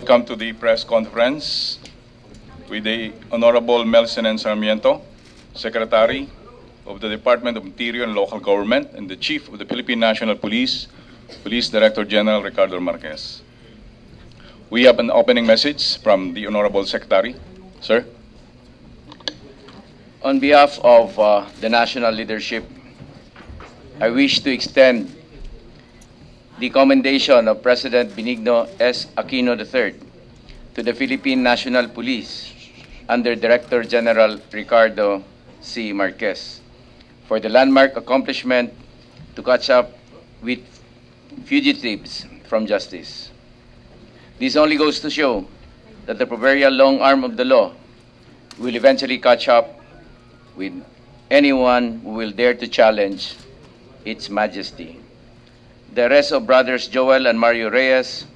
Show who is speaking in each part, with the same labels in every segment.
Speaker 1: welcome to the press conference with the Honorable Melson Sarmiento, Secretary of the Department of Interior and Local Government, and the Chief of the Philippine National Police, Police Director General Ricardo Marquez. We have an opening message from the Honorable Secretary. Sir.
Speaker 2: On behalf of the national leadership, I wish to extend the commendation of President Benigno S. Aquino III to the Philippine National Police under Director General Ricardo C. Marquez for the landmark accomplishment to catch up with fugitives from justice. This only goes to show that the proverbial long arm of the law will eventually catch up with anyone who will dare to challenge its majesty. The arrest of brothers Joel and Mario Reyes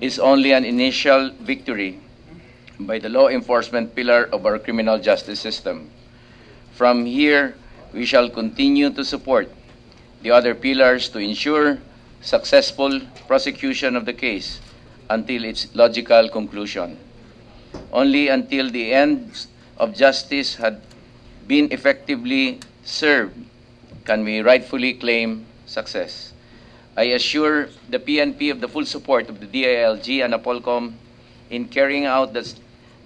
Speaker 2: is only an initial victory by the law enforcement pillar of our criminal justice system. From here, we shall continue to support the other pillars to ensure successful prosecution of the case until its logical conclusion. Only until the ends of justice had been effectively served can we rightfully claim success. I assure the PNP of the full support of the DILG and APOLCOM in carrying out the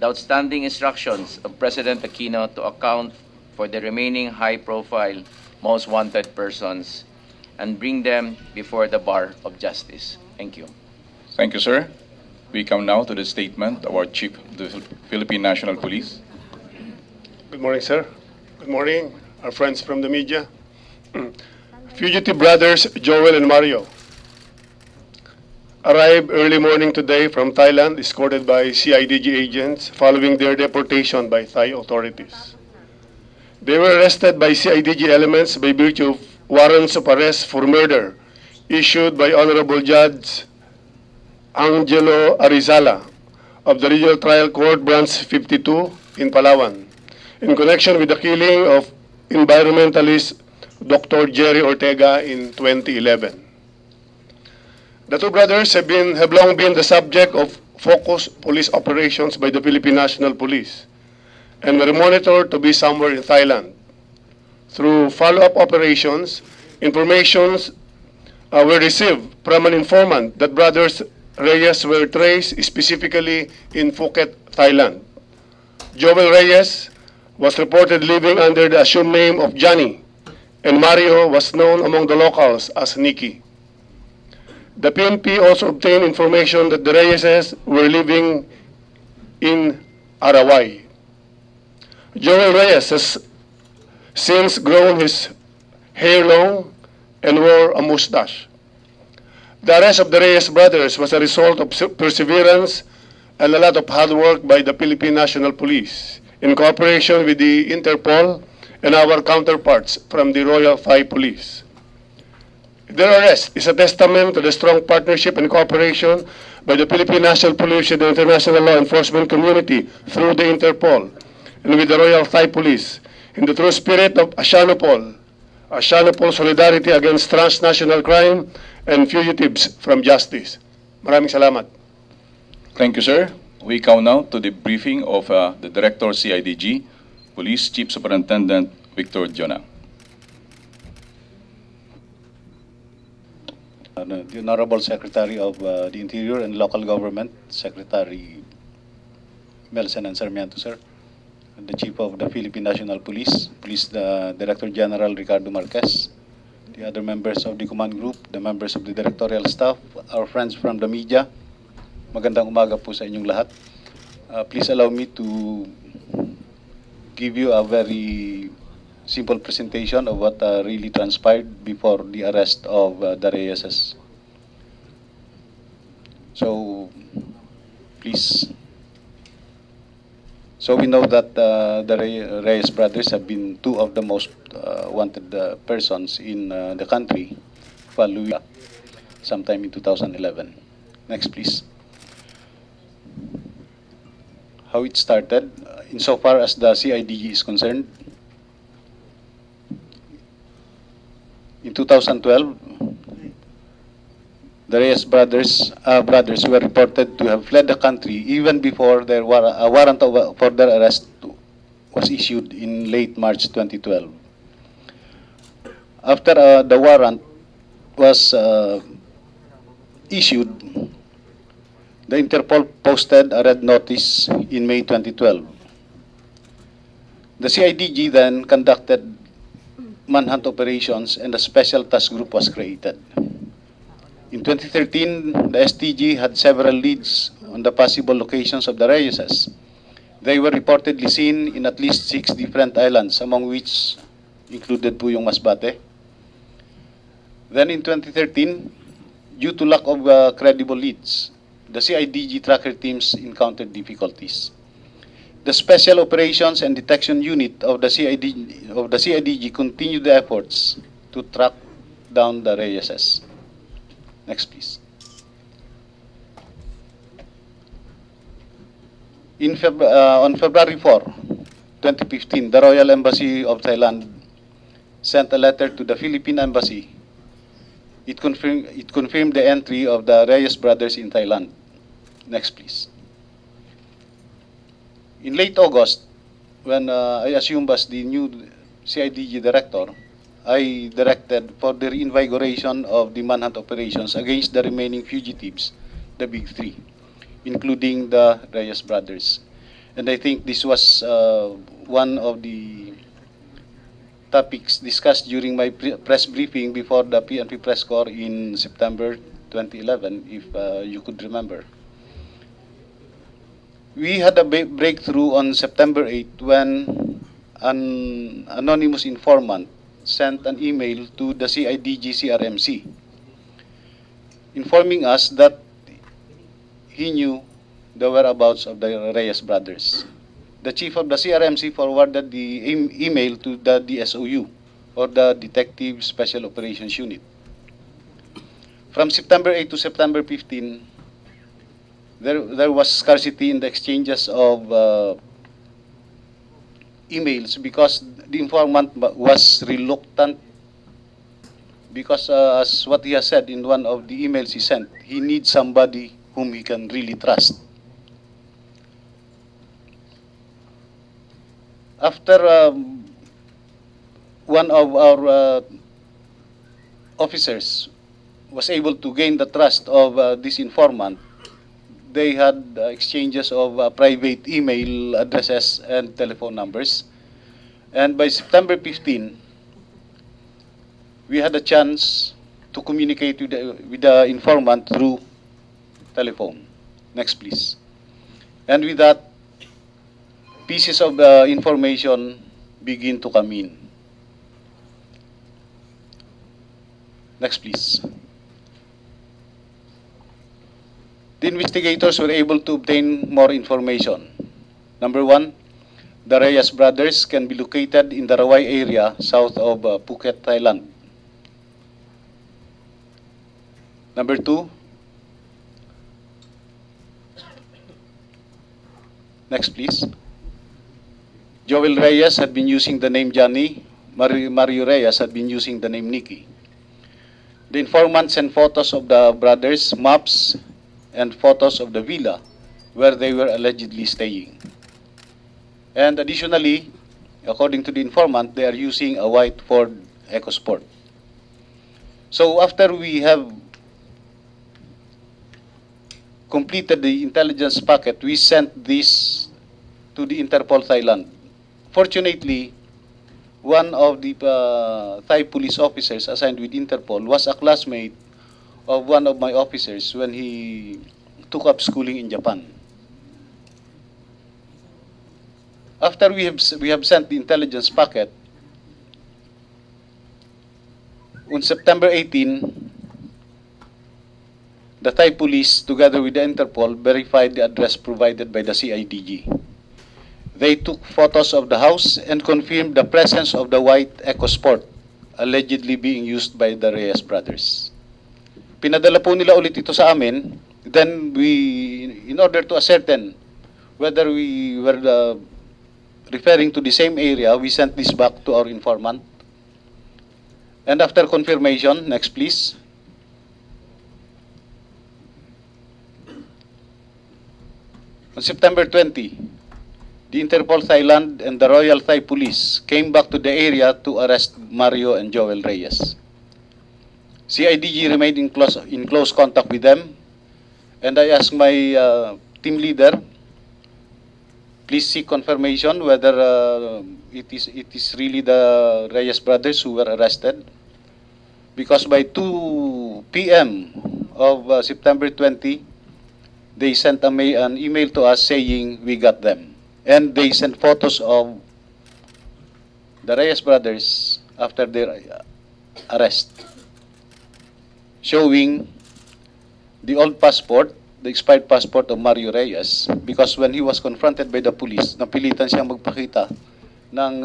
Speaker 2: outstanding instructions of President Aquino to account for the remaining high-profile, most wanted persons and bring them before the bar of justice. Thank you.
Speaker 1: Thank you, sir. We come now to the statement of our Chief of the Philippine National Police.
Speaker 3: Good morning, sir. Good morning, our friends from the media. Fugitive brothers Joel and Mario arrived early morning today from Thailand, escorted by CIDG agents following their deportation by Thai authorities. They were arrested by CIDG elements by virtue of warrants of arrest for murder issued by Honorable Judge Angelo Arizala of the Regional Trial Court Branch 52 in Palawan in connection with the killing of environmentalist Dr. Jerry Ortega in 2011. The two brothers have long been the subject of focused police operations by the Philippine National Police and were monitored to be somewhere in Thailand. Through follow-up operations, informations were received from an informant that brothers Reyes were traced specifically in Phuket, Thailand. Joel Reyes was reported living under the assumed name of Johnny, and Mario was known among the locals as Nicky. The PNP also obtained information that the Reyeses were living in Arawai. Joel Reyes has since grown his hair long and wore a mustache. The arrest of the Reyes brothers was a result of perseverance and a lot of hard work by the Philippine National Police in cooperation with the Interpol and our counterparts from the Royal Thai Police. Their arrest is a testament to the strong partnership and cooperation by the Philippine National Police and the international law enforcement community through the Interpol and with the Royal Thai Police in the true spirit of Asianopol solidarity against transnational crime and fugitives from justice. Maraming salamat.
Speaker 1: Thank you, sir. We come now to the briefing of the Director CIDG, Police Chief Superintendent Victor Jonah.
Speaker 4: The Honorable Secretary of the Interior and Local Government, Secretary Melson Sarmiento, sir. The Chief of the Philippine National Police, the Director General Ricardo Marquez, the other members of the command group, the members of the directorial staff, our friends from the media. Magandang umaga po sa inyong lahat. Please allow me to give you a very simple presentation of what really transpired before the arrest of the Reyeses. So, please. So we know that the Reyes brothers have been two of the most wanted persons in the country following sometime in 2011. Next, please. How it started, insofar as the CIDG is concerned, in 2012, the Reyes brothers were reported to have fled the country even before their a warrant for their arrest was issued in late March 2012. After the warrant was issued, the Interpol posted a red notice in May 2012. The CIDG then conducted manhunt operations and a special task group was created. In 2013, the STG had several leads on the possible locations of the Reyeses. They were reportedly seen in at least 6 different islands, among which included po yung Masbate. Then in 2013, due to lack of credible leads, the CIDG tracker teams encountered difficulties. The Special Operations and Detection Unit of the CIDG continued the efforts to track down the Reyeses. Next, please. On February 4, 2015, the Royal Embassy of Thailand sent a letter to the Philippine Embassy. It confirmed the entry of the Reyes brothers in Thailand. Next, please. In late August, when I assumed as the new CIDG director, I directed for the reinvigoration of the manhunt operations against the remaining fugitives, the Big Three, including the Reyes brothers. And I think this was one of the topics discussed during my press briefing before the PNP press corps in September 2011, if you could remember. We had a breakthrough on September 8 when an anonymous informant sent an email to the CIDG CRMC informing us that he knew the whereabouts of the Reyes brothers. The chief of the CRMC forwarded the email to the DSOU, or the Detective Special Operations Unit. From September 8 to September 15, there was scarcity in the exchanges of emails because the informant was reluctant, because as what he has said in one of the emails he sent, he needs somebody whom he can really trust. After one of our officers was able to gain the trust of this informant, they had exchanges of private email addresses and telephone numbers. And by September 15, we had a chance to communicate with the informant through telephone. Next, please. And with that, pieces of information begin to come in. Next, please. The investigators were able to obtain more information. Number 1, the Reyes brothers can be located in the Rawai area south of Phuket, Thailand. Number 2, next please. Joel Reyes had been using the name Johnny. Mario Reyes had been using the name Nicky. The informant sent photos of the brothers, maps, and photos of the villa where they were allegedly staying. And additionally, according to the informant, they are using a white Ford EcoSport. So after we have completed the intelligence packet, we sent this to the Interpol Thailand. Fortunately, one of the Thai police officers assigned with Interpol was a classmate of one of my officers when he took up schooling in Japan. After we have sent the intelligence packet, on September 18, the Thai police, together with the Interpol, verified the address provided by the CIDG. They took photos of the house and confirmed the presence of the white EcoSport, allegedly being used by the Reyes brothers. Pinadala po nila ulit ito sa amin. Then we, in order to ascertain whether we were referring to the same area, we sent this back to our informant. And after confirmation, next please, On September 20, the Interpol Thailand and the Royal Thai Police came back to the area to arrest Mario and Joel Reyes. CIDG remained in close contact with them, and I asked my team leader, please seek confirmation whether it is really the Reyes brothers who were arrested. Because by 2 p.m. of September 20, they sent an email to us saying we got them. And they sent photos of the Reyes brothers after their arrest, showing the old passport, the expired passport of Mario Reyes, because when he was confronted by the police, napilitan siyang magpakita ng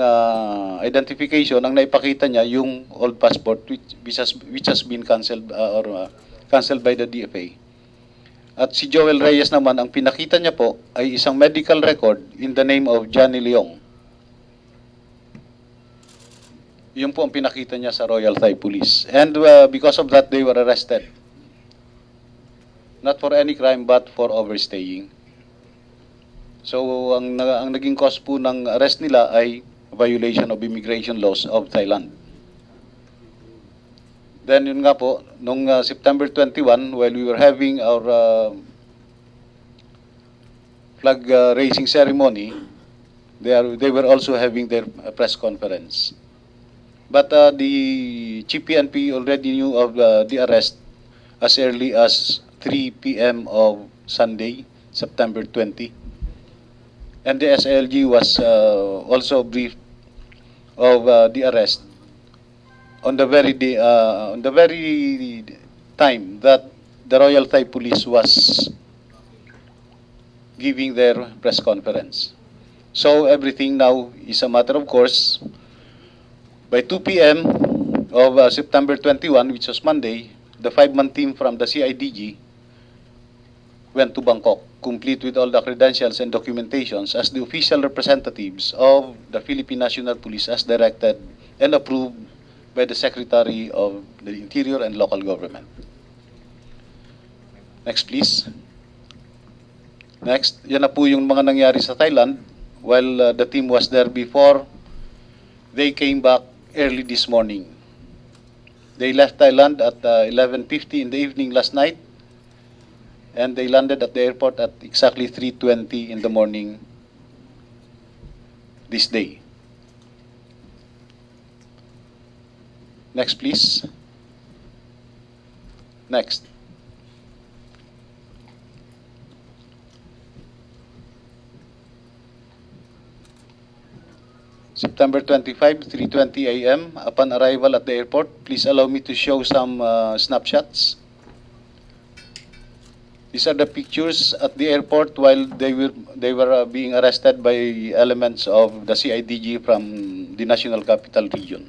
Speaker 4: identification. Ang naipakita niya yung old passport which has been canceled canceled by the DFA. At si Joel Reyes naman, ang pinakita niya po ay isang medical record in the name of Johnny Leong. Yun po ang pinakita niya sa Royal Thai Police. And because of that, they were arrested. Not for any crime, but for overstaying. So, ang naging cause po ng arrest nila ay violation of immigration laws of Thailand. Then, yun nga po, nung September 21, while we were having our flag raising ceremony, they were also having their press conference. But the Chief PNP already knew of the arrest as early as 3 p.m. of Sunday, September 20. And the SLG was also briefed of the arrest on the very day, on the very time that the Royal Thai Police was giving their press conference. So everything now is a matter of course. By 2 p.m. of September 21, which was Monday, the 5-man team from the CIDG went to Bangkok, complete with all the credentials and documentations as the official representatives of the Philippine National Police as directed and approved by the Secretary of the Interior and Local Government. Next, please. Next, yan na po yung mga nangyari sa Thailand while the team was there before. They came back early this morning. They left Thailand at 11:50 in the evening last night, and they landed at the airport at exactly 3:20 in the morning this day. Next, please. Next. September 25, 3:20 a.m. Upon arrival at the airport, please allow me to show some snapshots. These are the pictures at the airport while they were being arrested by elements of the CIDG from the National Capital Region.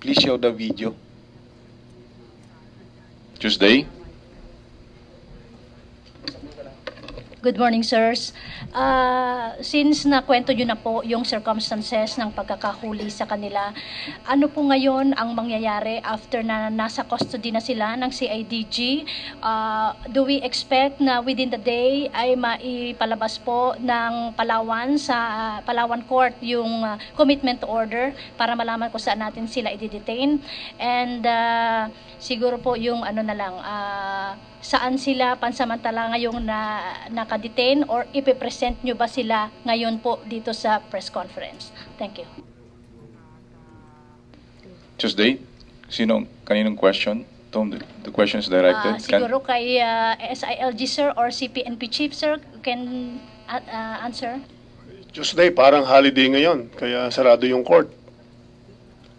Speaker 4: Please show the video.
Speaker 1: Tuesday.
Speaker 5: Good morning, sirs. Since nakwento nyo na po yung circumstances ng pagkakahuli sa kanila, ano po ngayon ang mangyayari after na nasa custody na sila ng CIDG? Do we expect na within the day ay maipalabas po ng Palawan sa Palawan Court yung commitment to order para malaman kung saan natin sila i-detain? And siguro po yung ano na lang, saan sila pansamantala ngayong nakadetain or ipipresent nyo ba sila ngayon po dito sa press conference? Thank you.
Speaker 1: Tuesday. Kaninong question? Tom, the question is directed.
Speaker 5: Siguro kay SILG sir or CPNP chief sir can answer.
Speaker 3: Tuesday, parang holiday ngayon, kaya sarado yung court.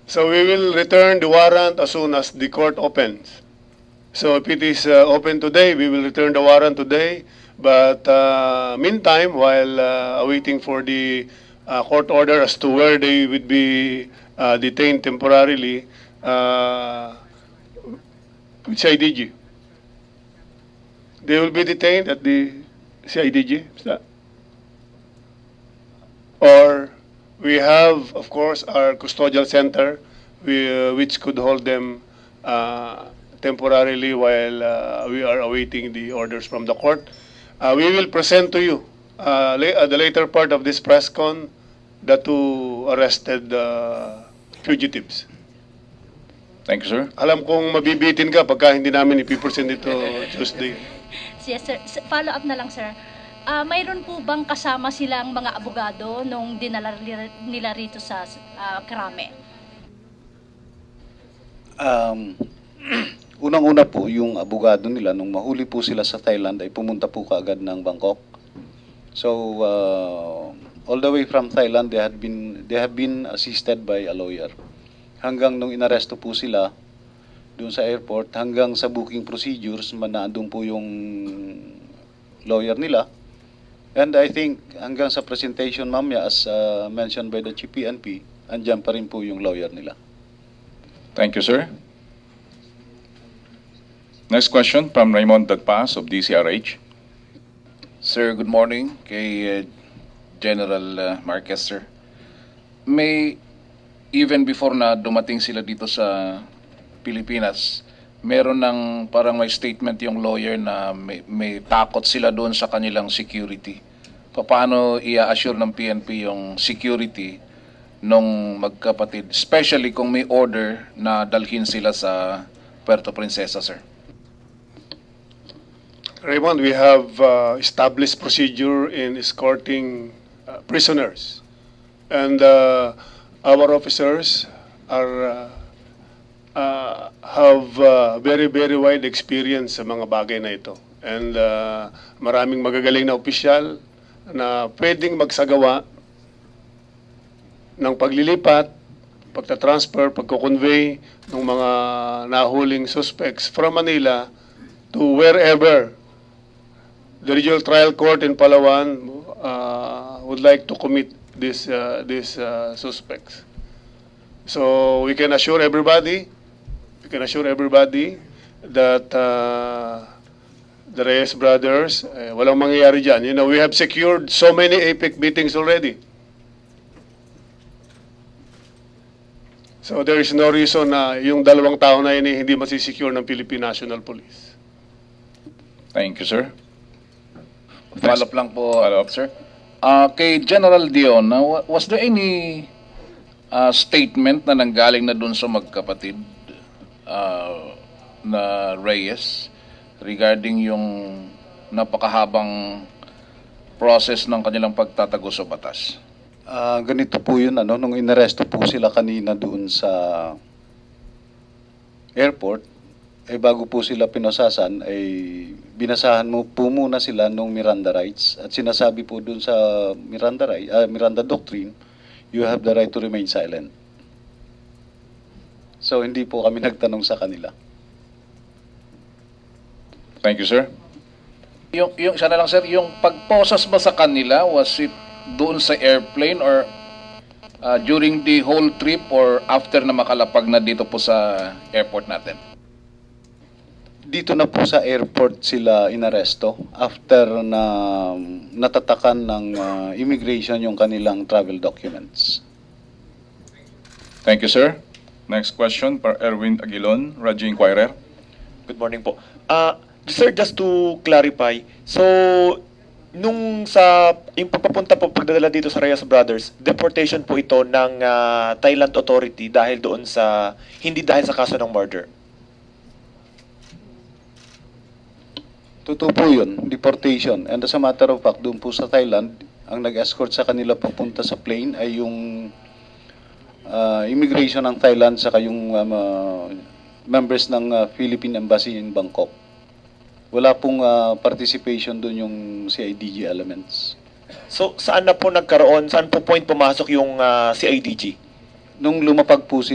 Speaker 3: So we will return the warrant as soon as the court opens. So if it is open today, we will return the warrant today. But meantime, while awaiting for the court order as to where they would be detained temporarily, with CIDG. They will be detained at the CIDG. Is that? Or we have, of course, our custodial center, which could hold them temporarily while we are awaiting the orders from the court. We will present to you at the later part of this press con the two arrested fugitives.
Speaker 1: Thank you, sir.
Speaker 3: Alam kong mabibitin ka pagka hindi namin ipipresent ito Tuesday.
Speaker 5: Yes, sir. Follow up na lang, sir. Mayroon po bang kasama silang mga abogado nung dinala nila rito sa Krame?
Speaker 4: Unang-una po, yung abogado nila, nung mahuli po sila sa Thailand, ay pumunta po kaagad ng Bangkok. So, all the way from Thailand, they have been assisted by a lawyer. Hanggang nung inaresto po sila doon sa airport, hanggang sa booking procedures, nandun po yung lawyer nila. And I think hanggang sa presentation mamaya, as mentioned by the Chief PNP, andyan pa rin po yung lawyer nila.
Speaker 1: Thank you, sir. Next question from Raymond Dagpas of DCRH.
Speaker 6: Sir, good morning kay General Marquez, sir. Even before na dumating sila dito sa Pilipinas, meron ng parang may statement yung lawyer na may takot sila doon sa kanilang security. Paano i-assure ng PNP yung security nung magkapatid, especially kung may order na dalhin sila sa Puerto Princesa, sir?
Speaker 3: Raymond, we have established procedure in escorting prisoners. And our officers have very, very wide experience sa mga bagay na ito. And maraming magagaling na opisyal na pwedeng magsagawa ng paglilipat, pagta-transfer, pagko-convey ng mga nahuling suspects from Manila to wherever the Regional Trial Court in Palawan would like to commit these suspects. So we can assure everybody that the Reyes brothers, walang mangyayari dyan. You know, we have secured so many APEC meetings already. So there is no reason na yung dalawang tao na yun hindi masisecure ng Philippine National Police.
Speaker 1: Thank you, sir.
Speaker 6: Follow up lang po,
Speaker 1: Follow up.
Speaker 6: sir. Kay General Dion, was there any statement na nanggaling na dun sa magkapatid na Reyes regarding yung napakahabang process ng kanilang pagtatago sa batas?
Speaker 4: Ganito po yun, nung inaresto po sila kanina doon sa airport, bago po sila pinasasan, binasahan mo po muna sila nung Miranda rights. At sinasabi po doon sa Miranda Doctrine, you have the right to remain silent. So hindi po kami nagtanong sa kanila.
Speaker 1: Thank you, sir.
Speaker 6: Yung sana lang, sir, yung pagposas ba sa kanila, was it doon sa airplane or during the whole trip or after na makalapag na dito po sa airport natin?
Speaker 4: Dito na po sa airport sila inaresto after na natatakan ng immigration yung kanilang travel documents.
Speaker 1: Thank you, sir. Next question for Erwin Aguilon, Radyo Inquirer.
Speaker 7: Good morning po. Sir, just to clarify, so nung yung pagpapunta po pagdadala dito sa Reyes Brothers, deportation po ito ng Thailand authority dahil doon sa hindi dahil sa kaso ng murder.
Speaker 4: Totoo po yun, deportation. And as a matter of fact, doon po sa Thailand, ang nag-escort sa kanila papunta sa plane ay yung immigration ng Thailand saka yung members ng Philippine Embassy in Bangkok. Wala pong participation doon yung CIDG elements.
Speaker 7: So saan na po nagkaroon, saan po point pumasok yung CIDG?
Speaker 4: Nung lumabas po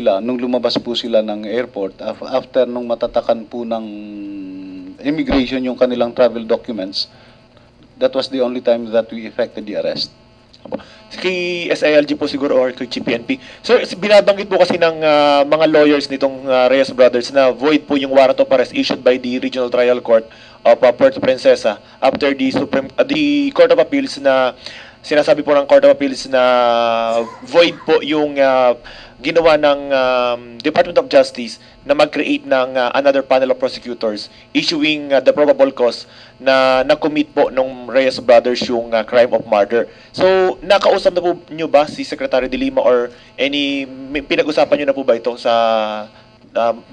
Speaker 4: sila ng airport, after nung matatakan po ng immigration yung kanilang travel documents, that was the only time that we effected the arrest.
Speaker 7: Kay SILG po siguro or kay GPNP. So, binabanggit po kasi ng mga lawyers nitong Reyes Brothers na void po yung warrant of arrest issued by the Regional Trial Court of Puerto Princesa after the Court of Appeals na sinasabi po ng Court of Appeals na void po yung ginawa ng Department of Justice na mag-create ng another panel of prosecutors issuing the probable cause na na-commit po ng Reyes Brothers yung crime of murder. So, nakausap na po nyo ba si Secretary De Lima or pinag-usapan nyo na po ba ito sa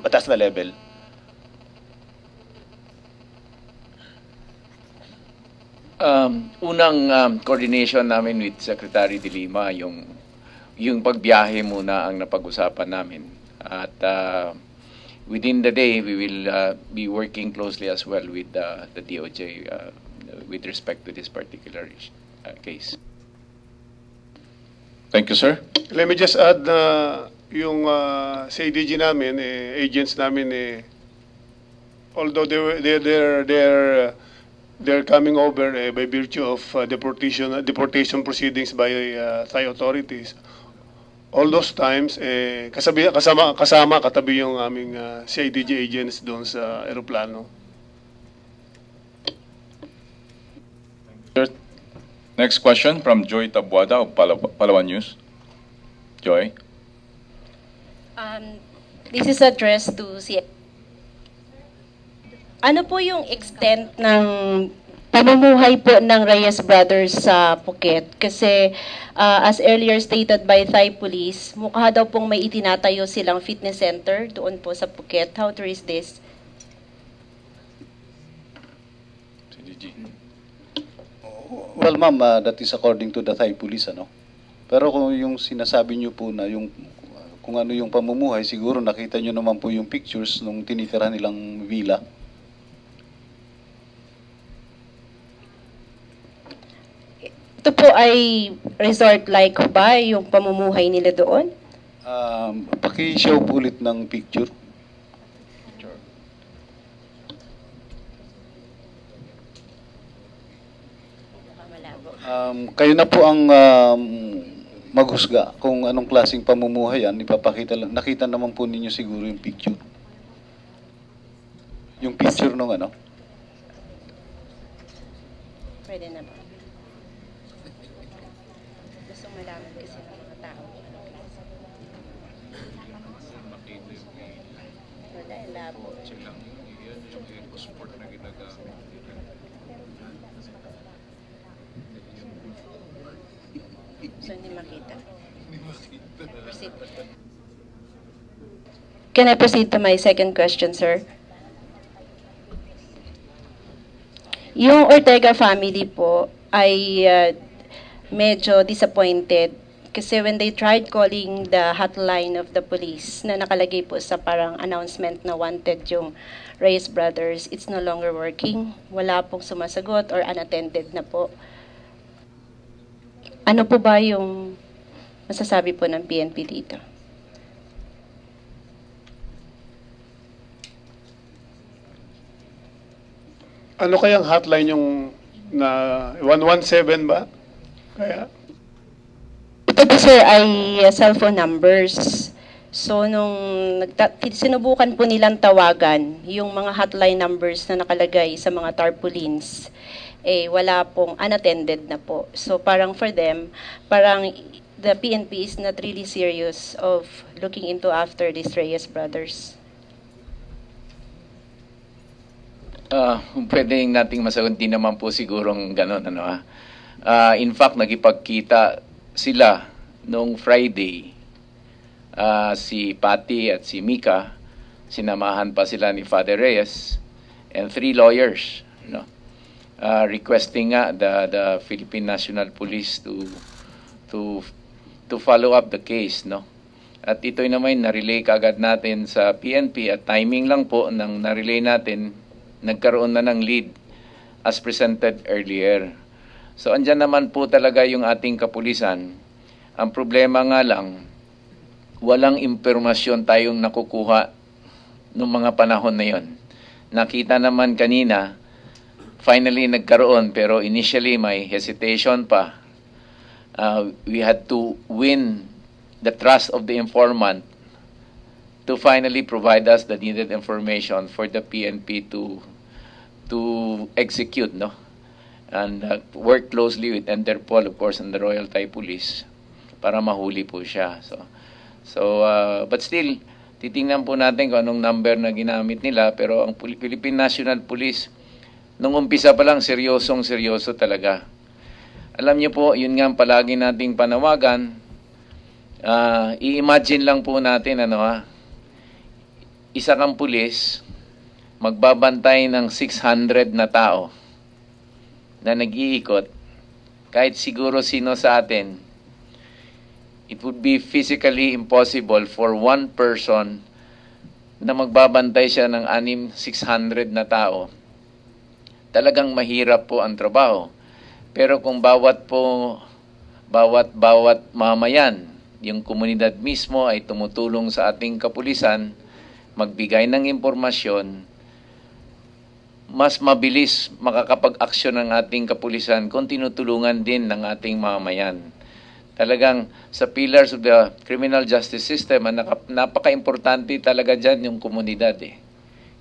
Speaker 7: mataas na level?
Speaker 2: Unang coordination namin with Secretary De Lima, yung pagbiyahe muna ang napag-usapan namin. At within the day, we will be working closely as well with the DOJ with respect to this particular case.
Speaker 1: Thank you, sir.
Speaker 3: Let me just add na yung CIDG namin, agents namin, although they're coming over by virtue of deportation proceedings by Thai authorities. All those times, kasama katabi yung aming CIDG agents doon sa aeroplano.
Speaker 1: Next question from Joy Tabuada of Palawan News. Joy.
Speaker 8: This is addressed to ano po yung extent ng pamumuhay po ng Reyes Brothers sa Phuket? Kasi as earlier stated by Thai Police, mukha daw pong may itinatayo silang fitness center doon po sa Phuket. How true is this?
Speaker 4: Well, ma'am, that is according to the Thai Police, ano? Pero kung yung sinasabi niyo po na yung kung ano yung pamumuhay, siguro nakita niyo naman po yung pictures nung tinitira nilang villa.
Speaker 8: Ito po ay resort-like ba yung pamumuhay nila doon?
Speaker 4: Paki-show po ulit ng picture. Kayo na po ang maghusga kung anong klaseng pamumuhay yan. Ipapakita lang. Nakita naman po ninyo siguro yung picture. Yung picture nung ano.
Speaker 8: Pwede na ba? Gusto malaman kasi ng mga tao. Wala, labo. So, hindi makita. Proceed. Can I proceed to my second question, sir? Yung Ortega family po ay medyo disappointed kasi when they tried calling the hotline of the police na nakalagay po sa parang announcement na wanted yung Reyes Brothers, it's no longer working. Wala pong sumasagot or unattended na po. Ano po ba yung masasabi po ng PNP dito?
Speaker 3: Ano kayang hotline yung na 117 ba? Kaya?
Speaker 8: Ito po sir ay cellphone numbers. So nung sinubukan po nilang tawagan yung mga hotline numbers na nakalagay sa mga tarpaulins, wala pong unattended na po. So parang for them, parang the PNP is not really serious of looking into after these Reyes Brothers.
Speaker 2: Pwede nating masagot, di naman po sigurong gano'n. In fact, nagipagkita sila noong Friday. Si Patty at si Mika, sinamahan pa sila ni Father Reyes and 3 lawyers, requesting nga the Philippine National Police to follow up the case, At ito'y naman na-relay kagad natin sa PNP at timing lang po nang na-relay natin, nagkaroon na ng lead as presented earlier. So andyan naman po talaga yung ating kapulisan. Ang problema nga lang, walang impormasyon tayong nakukuha noong mga panahon na yon. Nakita naman kanina, finally nagkaroon, pero initially may hesitation pa. We had to win the trust of the informant to finally provide us the needed information for the PNP to execute, no? And work closely with Interpol, of course, and the Royal Thai Police para mahuli po siya. But still, titingnan po natin kung anong number na ginamit nila, pero ang Philippine National Police, nung umpisa pa lang, seryoso talaga. Alam niyo po, yun nga palagi nating panawagan, i-imagine lang po natin, isa kang pulis, magbabantay ng 600 na tao na nag-iikot, kahit siguro sino sa atin, it would be physically impossible for one person na magbabantay siya ng 600 na tao. Talagang mahirap po ang trabaho. Pero kung bawat mamayan, yung komunidad mismo ay tumutulong sa ating kapulisan, magbigay ng impormasyon, mas mabilis makakapag-aksyon ng ating kapulisan kung tinutulungan din ng ating mamayan. Talagang sa pillars of the criminal justice system, napaka-importante talaga dyan yung komunidad.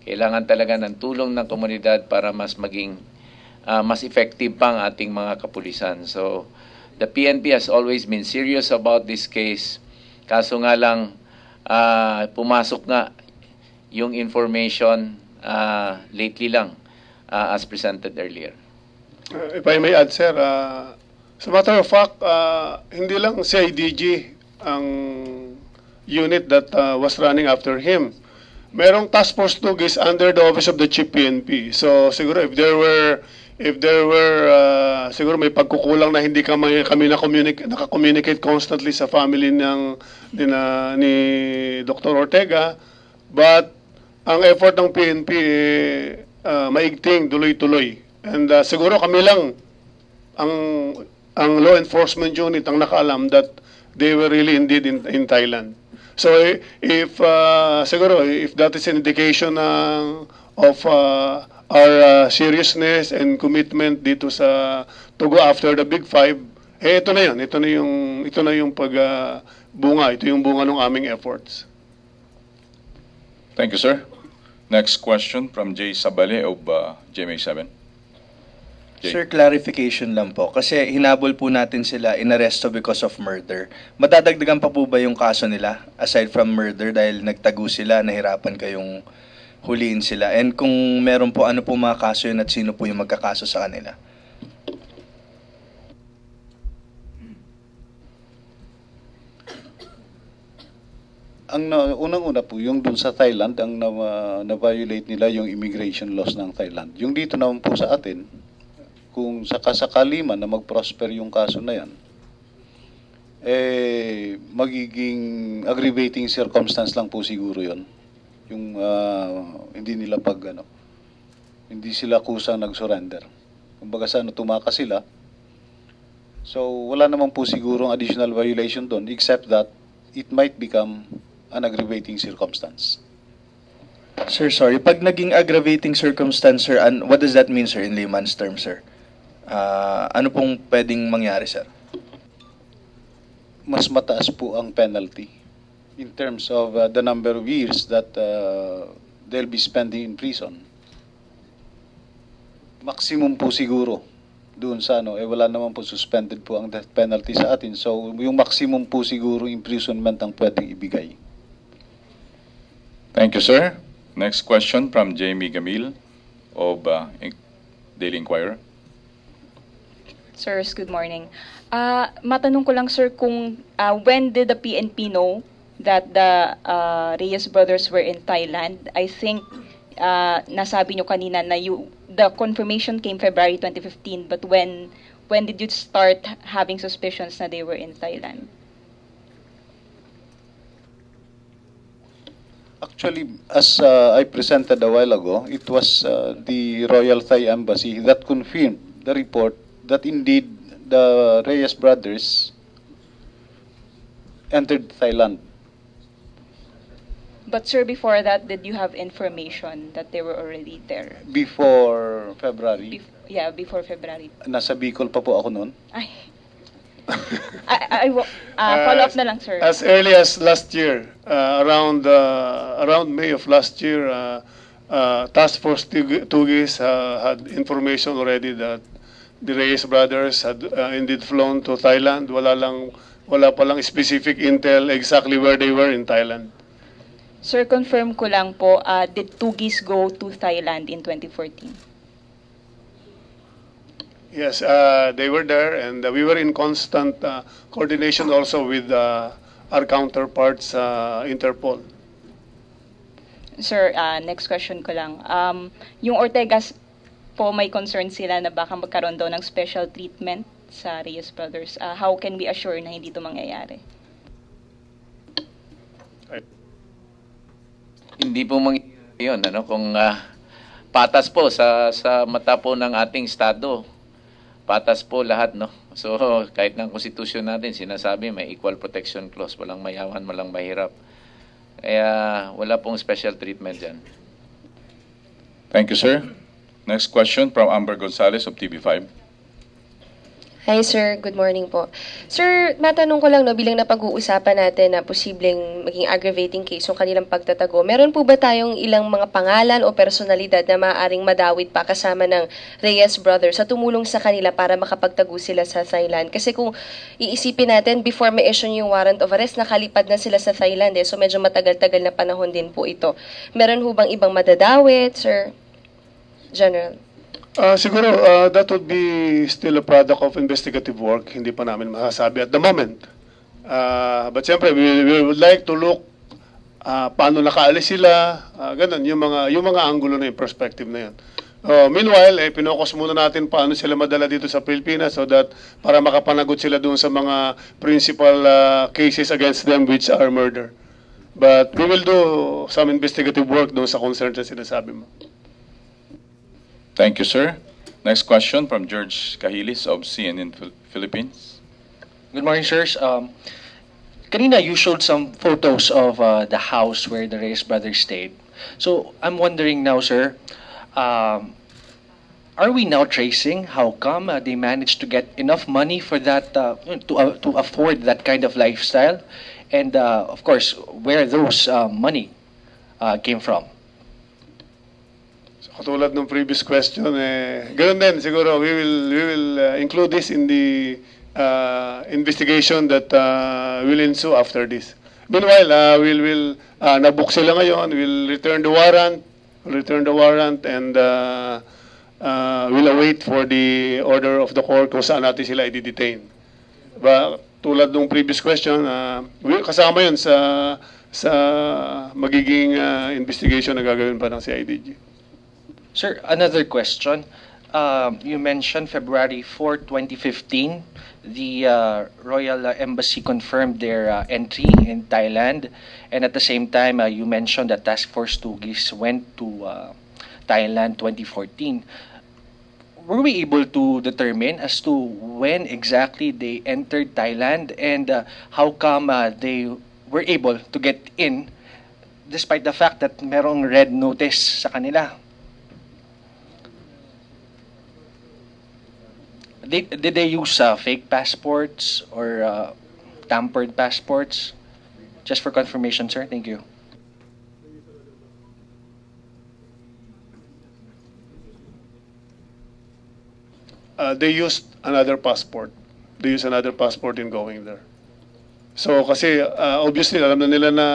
Speaker 2: Kailangan talaga ng tulong ng komunidad para mas maging mas effective pa ang ating mga kapulisan. So, the PNP has always been serious about this case. Kaso nga lang, pumasok nga yung information lately lang, as presented earlier.
Speaker 3: If I may add, sir, as a matter of fact, hindi lang CIDG ang unit that was running after him. Merong task force 2 is under the office of the Chief PNP. So siguro if there were siguro may pagkukulang na hindi kami naka-communicate constantly sa family ni Dr. Ortega, but ang effort ng PNP maigting, tuloy-tuloy. And siguro kami lang ang law enforcement unit ang nakaalam that they were really indeed in Thailand. So if siguro if that is an indication of our seriousness and commitment dito to go after the Big Five, ito na 'yon. Ito na yung bunga ng aming efforts.
Speaker 1: Thank you, sir. Next question from Jay Sabale of GMA7. Jay.
Speaker 9: Sir, clarification lang po. Kasi hinabol po natin sila inaresto because of murder. Madadagdagan pa po ba yung kaso nila aside from murder dahil nagtago sila, nahirapan kayong huliin sila? And kung meron po, ano po mga kaso yun at sino po yung magkakaso sa kanila?
Speaker 4: Ang unang-una po, yung dun sa Thailand, ang na-violate nila yung immigration laws ng Thailand. Yung dito naman po sa atin, kung sakasakali man na mag-prosper yung kaso na yan, magiging aggravating circumstance lang po siguro yon. Yung hindi nila hindi sila kusang nag-surrender. Kumbaga sana tumakas sila. So wala naman po siguro additional violation doon except that it might become an aggravating circumstance.
Speaker 9: Sir, sorry. Pag naging aggravating circumstance, sir, what does that mean, sir, in layman's terms, sir? Ano pong pwedeng mangyari, sir?
Speaker 4: Mas mataas po ang penalty in terms of the number of years that they'll be spending in prison. Maximum po siguro doon sa wala naman po suspended po ang death penalty sa atin. So yung maximum po siguro imprisonment ang pwedeng ibigay.
Speaker 1: Thank you, sir. Next question from Jamie Gamil of Daily Inquirer.
Speaker 10: Sirs, good morning. Matanong ko lang, sir, kung when did the PNP know that the Reyes brothers were in Thailand? I think nasabi nyo kanina na the confirmation came February 2015, but when did you start having suspicions na they were in Thailand?
Speaker 4: Actually, as I presented a while ago, it was the Royal Thai Embassy that confirmed the report that indeed the Reyes brothers entered Thailand.
Speaker 10: But sir, before that, did you have information that they were already there?
Speaker 4: Before February,
Speaker 10: Yeah, before February.
Speaker 4: nasa Bicol pa po ako noon.
Speaker 10: Ay. Follow up na lang, sir.
Speaker 3: As early as last year, around May of last year, Task Force Tugis had information already that the Reyes brothers had indeed flown to Thailand. Wala pa lang specific intel exactly where they were in Thailand.
Speaker 10: Sir, confirm ko lang po, did Tugis go to Thailand in 2014?
Speaker 3: Yes, they were there, and we were in constant coordination also with our counterparts, Interpol.
Speaker 10: Sir, next question ko lang. Yung Ortegas po, may concern sila na baka magkaroon daw ng special treatment sa Reyes brothers. How can we assure na hindi ito mangyayari?
Speaker 2: Hindi po mangyayari yun, ano? Kung patas po sa mata po ng ating Estado, patas po lahat, no? So, kahit ng konstitusyon natin, sinasabi may equal protection clause, walang mayaman, walang mahirap. Kaya wala pong special treatment dyan.
Speaker 1: Thank you, sir. Next question from Amber Gonzalez of TV5.
Speaker 11: Hi sir, good morning po. Sir, matanong ko lang no, bilang napag-uusapan natin na posibleng maging aggravating case yung kanilang pagtatago, meron po ba tayong ilang mga pangalan o personalidad na maaaring madawit pa kasama ng Reyes brothers sa tumulong sa kanila para makapagtago sila sa Thailand? Kasi kung iisipin natin, before ma-issue yung warrant of arrest, nakalipad na sila sa Thailand so medyo matagal-tagal na panahon din po ito. Meron ho bang ibang madadawit, sir? General.
Speaker 3: Siguro, that would be still a product of investigative work. Hindi pa namin masasabi at the moment. But siyempre, we would like to look paano nakaalis sila, ganun, yung mga angulo na yung perspective na yun. Meanwhile, pinokos muna natin paano sila madala dito sa Pilipinas so that para makapanagot sila doon sa mga principal cases against them which are murder. But we will do some investigative work doon sa concerns na sinasabi mo.
Speaker 1: Thank you, sir. Next question from George Cahilis of CNN Philippines.
Speaker 12: Good morning, sirs. Kanina, you showed some photos of the house where the Reyes brothers stayed. So, I'm wondering now, sir, are we now tracing how come they managed to get enough money for that, to afford that kind of lifestyle? And, of course, where those money came from?
Speaker 3: Katulad ng previous question, ganoon din siguro we will include this in the investigation that will ensue after this. Meanwhile, we'll nabook sila ngayon, we'll return the warrant and we'll await for the order of the court kung saan natin sila i-detain. Tulad ng previous question, kasama yun sa magiging investigation na gagawin pa ng CIDG.
Speaker 12: Sir, another question. You mentioned February 4, 2015, the Royal Embassy confirmed their entry in Thailand. And at the same time, you mentioned that Task Force Tugis went to Thailand 2014. Were we able to determine as to when exactly they entered Thailand and how come they were able to get in despite the fact that merong red notice sa kanila? Did they use fake passports or tampered passports? Just for confirmation, sir. Thank you.
Speaker 3: They used another passport. They used another passport in going there. So kasi obviously alam na nila na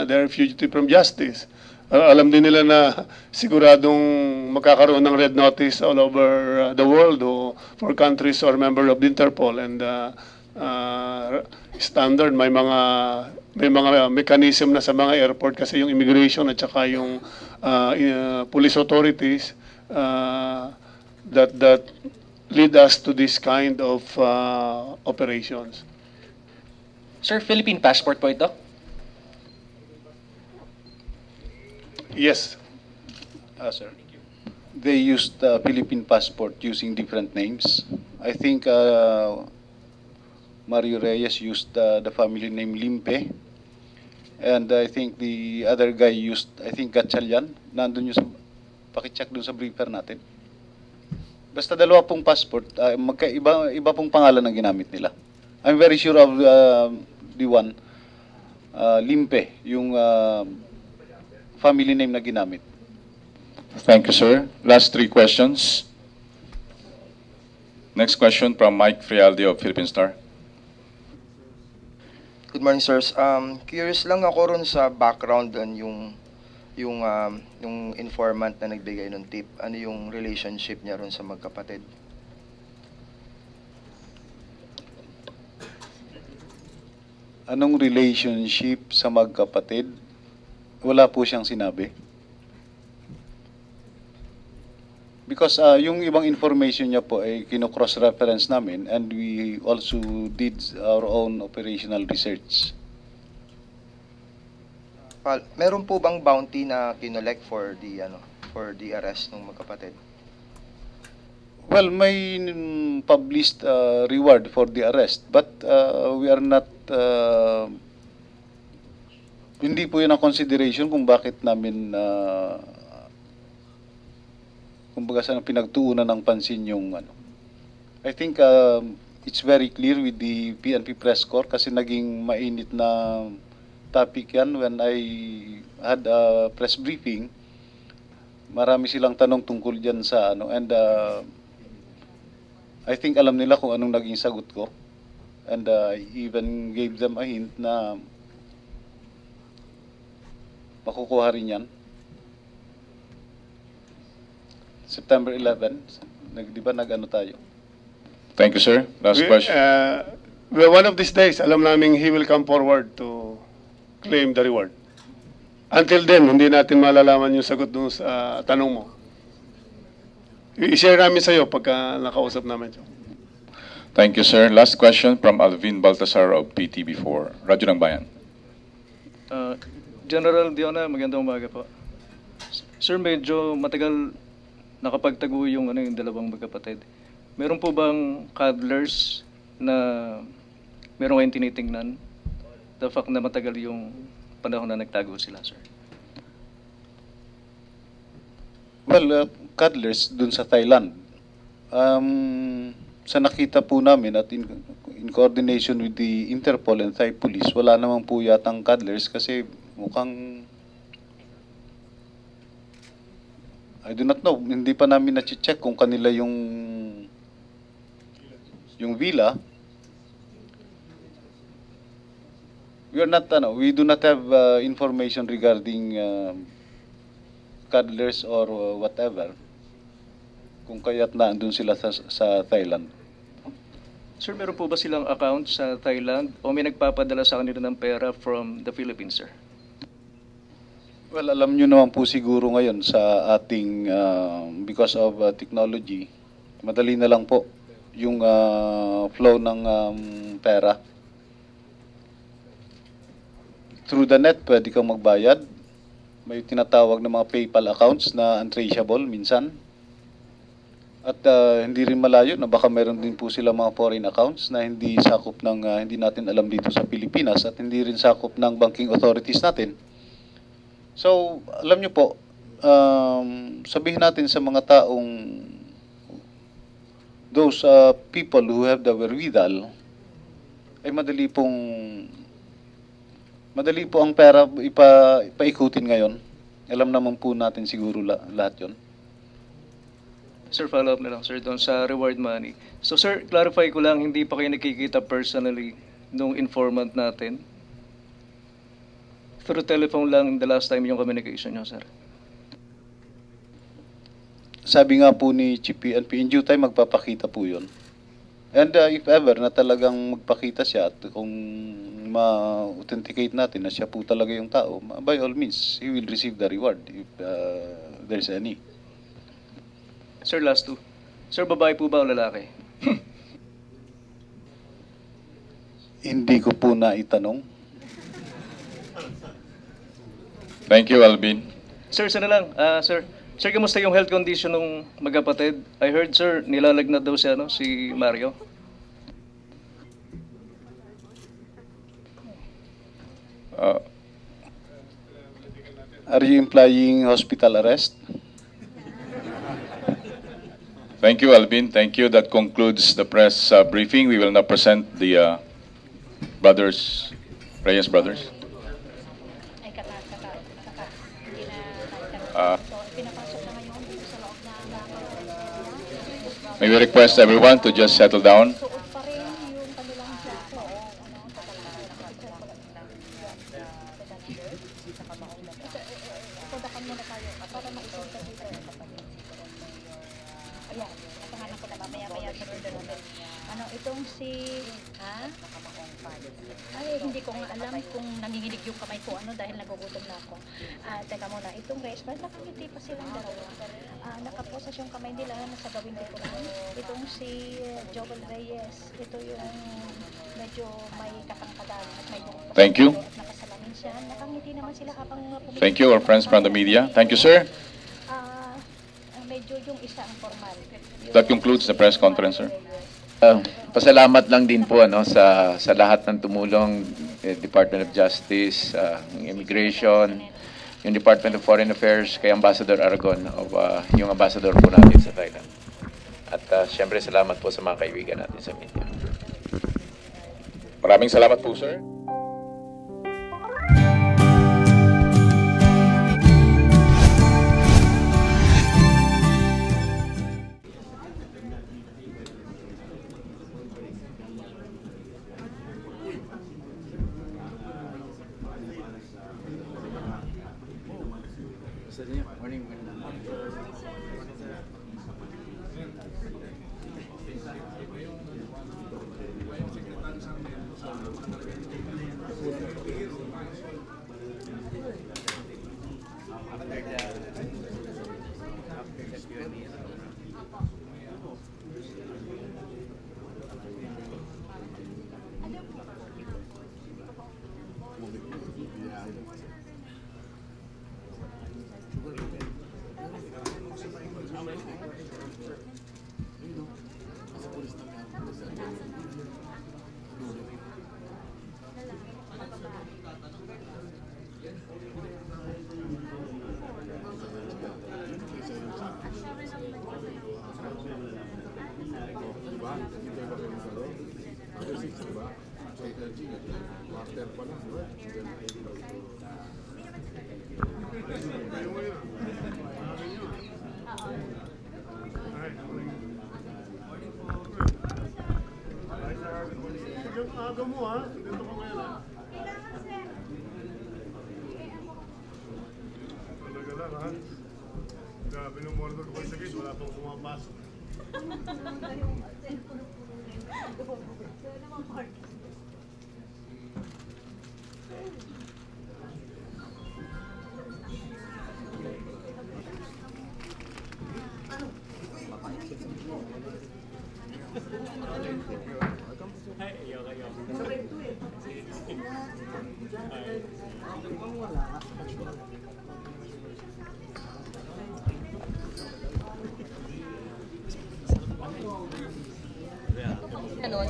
Speaker 3: they're fugitive from justice. Alam din nila na siguradong magkakaroon ng red notice all over the world o for countries or member of the Interpol and standard may mga mechanism na sa mga airport kasi yung immigration at saka yung police authorities that lead us to this kind of operations.
Speaker 12: Sir, Philippine passport po ito?
Speaker 3: Yes.
Speaker 4: Sir. They used Philippine passport using different names. I think Mario Reyes used the family name Limpe, And I think the other guy used, I think Gatchalian, nandun yung sa, pakicheck dun sa briefer natin. Basta dalawa pong passport, iba pong pangalan ang ginamit nila. I'm very sure of the one, Limpe, yung family name na ginamit.
Speaker 1: Thank you, sir. Last three questions. Next question from Mike Frialdi of Philippine Star.
Speaker 13: Good morning, sirs. Curious lang ako ron sa background doon yung informant na nagbigay ng tip. Ano yung relationship niya ron sa magkapatid?
Speaker 4: Anong relationship sa magkapatid? Wala po siyang sinabi. Because yung ibang information niya po ay kino-cross-reference namin and we also did our own operational research.
Speaker 13: Meron po bang bounty na kinolect for the arrest ng magkapatid?
Speaker 4: Well, may published reward for the arrest, but we are not hindi po yun ang consideration kung bakit namin kumbaga sa pinagtuunan ng pansin yung ano. I think it's very clear with the PNP press corps kasi naging mainit na topic yan when I had a press briefing. Marami silang tanong tungkol dyan sa ano and I think alam nila kung anong naging sagot ko and I even gave them a hint na makukuha rin yan. September 11, di ba nag-ano tayo?
Speaker 1: Thank you, sir. Last question.
Speaker 3: Well, one of these days, alam namin he will come forward to claim the reward. Until then, hindi natin malalaman yung sagot dun sa tanong mo. I-share namin sa iyo pagka nakausap namin.
Speaker 1: Thank you, sir. Last question from Alvin Baltasar of PTV4. Radyo ng Bayan.
Speaker 14: General Diona, magandang umaga po. Sir, medyo matagal nakapagtago yung dalawang magkapatid. Meron po bang cuddlers na meron kayong tinitingnan? The fact na matagal yung panahon na nagtago sila, sir.
Speaker 4: Well, cuddlers dun sa Thailand. Sa nakita po namin at in coordination with the Interpol and Thai Police, wala naman po yatang cuddlers kasi mukhang I do not know. Hindi pa namin na-check kung kanila yung villa. We do not have information regarding cuddlers or whatever. Kung kaya't naandun sila sa Thailand.
Speaker 14: Sir, meron po ba silang account sa Thailand o may nagpapadala sa kanila ng pera from the Philippines, sir?
Speaker 4: Well, alam nyo naman po siguro ngayon sa ating, because of technology, madali na lang po yung flow ng pera. Through the net, pwede kang magbayad. May tinatawag na mga PayPal accounts na untraceable minsan. At hindi rin malayo na baka meron din po sila mga foreign accounts na hindi sakop ng, hindi natin alam dito sa Pilipinas at hindi rin sakop ng banking authorities natin. So, alam nyo po, sabihin natin sa mga taong those people who have the wherewithal, ay madali po ang pera ipaikutin ngayon. Alam naman po natin siguro lahat yon.
Speaker 14: Sir, follow up na lang, sir, doon sa reward money. So, sir, clarify ko lang, hindi pa kayo nakikita personally nung informant natin? Through telephone lang the last time yung communication nyo, sir?
Speaker 4: Sabi nga po ni Chief PNP, in due time magpapakita po yun. And if ever na talagang magpakita siya at kung ma-authenticate natin na siya po talaga yung tao, by all means, he will receive the reward if there's any.
Speaker 14: Sir, last two. Sir, babae po ba o lalaki?
Speaker 4: Hindi ko po na itanong.
Speaker 1: Thank you, Alvin.
Speaker 14: Sir, sana lang. Sir, kamusta yung health condition ng magkapatid? I heard, sir, nilalagnat daw si Mario.
Speaker 4: Are you implying hospital arrest?
Speaker 1: Thank you, Alvin. Thank you. That concludes the press briefing. We will now present the brothers, Reyes brothers. May we request everyone to just settle down.
Speaker 5: Ano, itong si... Ha? Ay, hindi ko nga alam kung nanginginig yung kamay ko dahil nagugutom na ako. Teka muna, itong Reyes, nakangiti pa silang dalawa. Nakaposas yung kamay nila sa gawin ko lang. Itong si Joel Reyes, ito yung medyo may katangkadan at may buhok.
Speaker 1: Thank you.
Speaker 5: Nakasalamin siya. Nakangiti naman sila habang
Speaker 1: Thank you, our friends from the media. Thank you, sir.
Speaker 5: Medyo yung isa ang formal.
Speaker 1: That concludes the press conference, sir.
Speaker 2: Pasalamat lang din po sa lahat ng tumulong, Department of Justice, Immigration, yung Department of Foreign Affairs, kay Ambassador Aragon, yung ambassador po natin sa Thailand. At siyempre salamat po sa mga kaibigan natin sa media.
Speaker 1: Maraming salamat po, sir.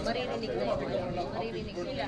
Speaker 8: Maririnig na yun. Maririnig nila.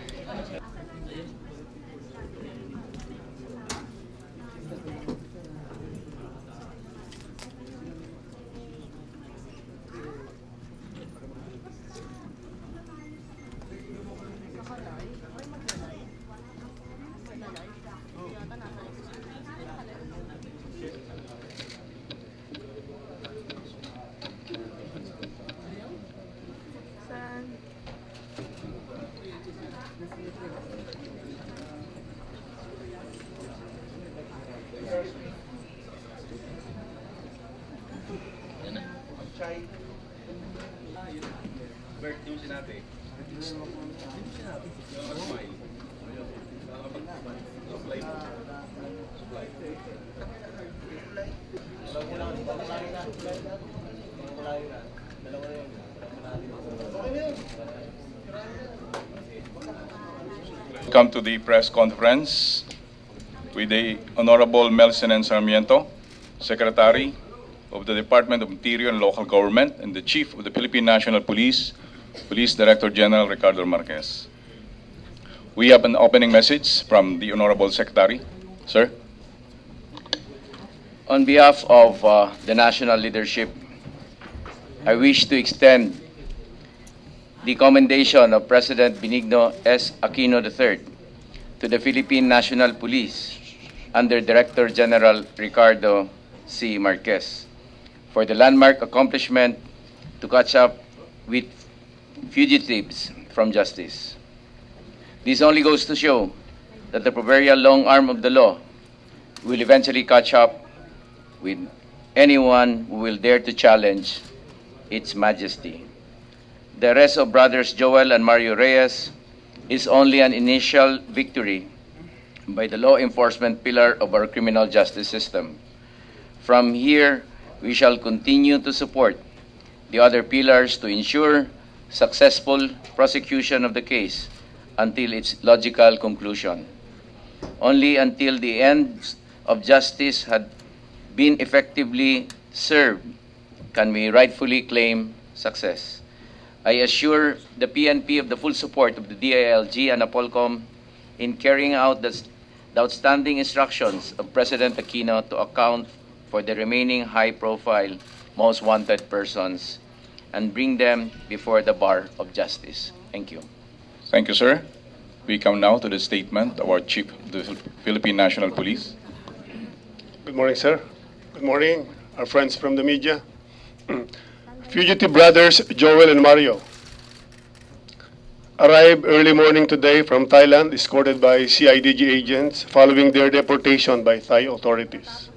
Speaker 1: Come to the press conference with the Honorable Melson N. Sarmiento, Secretary of the Department of Interior and Local Government, and the Chief of the Philippine National Police, Police Director General Ricardo Marquez. We have an opening message from the Honorable Secretary. Sir.
Speaker 2: On behalf of the national leadership, I wish to extend the commendation of President Benigno S. Aquino III to the Philippine National Police under Director General Ricardo C. Marquez for the landmark accomplishment to catch up with fugitives from justice. This only goes to show that the proverbial long arm of the law will eventually catch up with anyone who will dare to challenge its majesty. The arrest of brothers Joel and Mario Reyes is only an initial victory by the law enforcement pillar of our criminal justice system. From here, we shall continue to support the other pillars to ensure successful prosecution of the case until its logical conclusion. Only until the ends of justice had been effectively served can we rightfully claim success. I assure the PNP of the full support of the DILG and APOLCOM in carrying out the outstanding instructions of President Aquino to account for the remaining high-profile, most wanted persons and bring them before the bar of justice. Thank you.
Speaker 1: Thank you, sir. We come now to the statement of our Chief of the Philippine National Police.
Speaker 3: Good morning, sir. Good morning, our friends from the media. Fugitive brothers Joel and Mario arrived early morning today from Thailand, escorted by CIDG agents following their deportation by Thai authorities.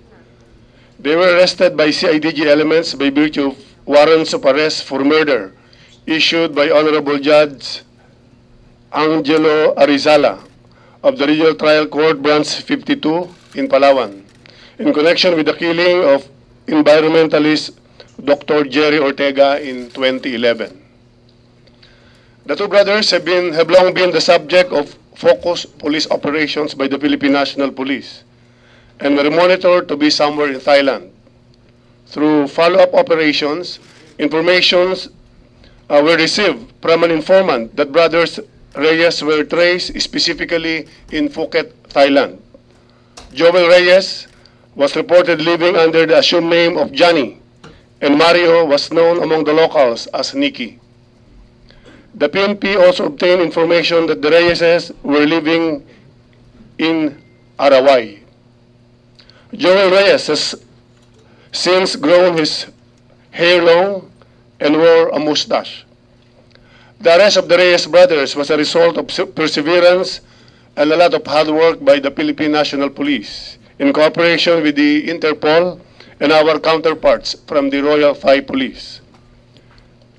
Speaker 3: They were arrested by CIDG elements by virtue of warrants of arrest for murder issued by Honorable Judge Angelo Arizala of the Regional Trial Court Branch 52 in Palawan in connection with the killing of environmentalist Dr. Jerry Ortega in 2011. The two brothers have long been the subject of focused police operations by the Philippine National Police and were monitored to be somewhere in Thailand. Through follow-up operations, informations were received from an informant that brothers Reyes were traced specifically in Phuket, Thailand. Joel Reyes was reported living under the assumed name of Johnny, and Mario was known among the locals as Nicky. The PNP also obtained information that the Reyeses were living in Arawai. Joel Reyes has since grown his hair long and wore a mustache. The arrest of the Reyes brothers was a result of perseverance and a lot of hard work by the Philippine National Police in cooperation with the Interpol and our counterparts from the Royal Thai Police.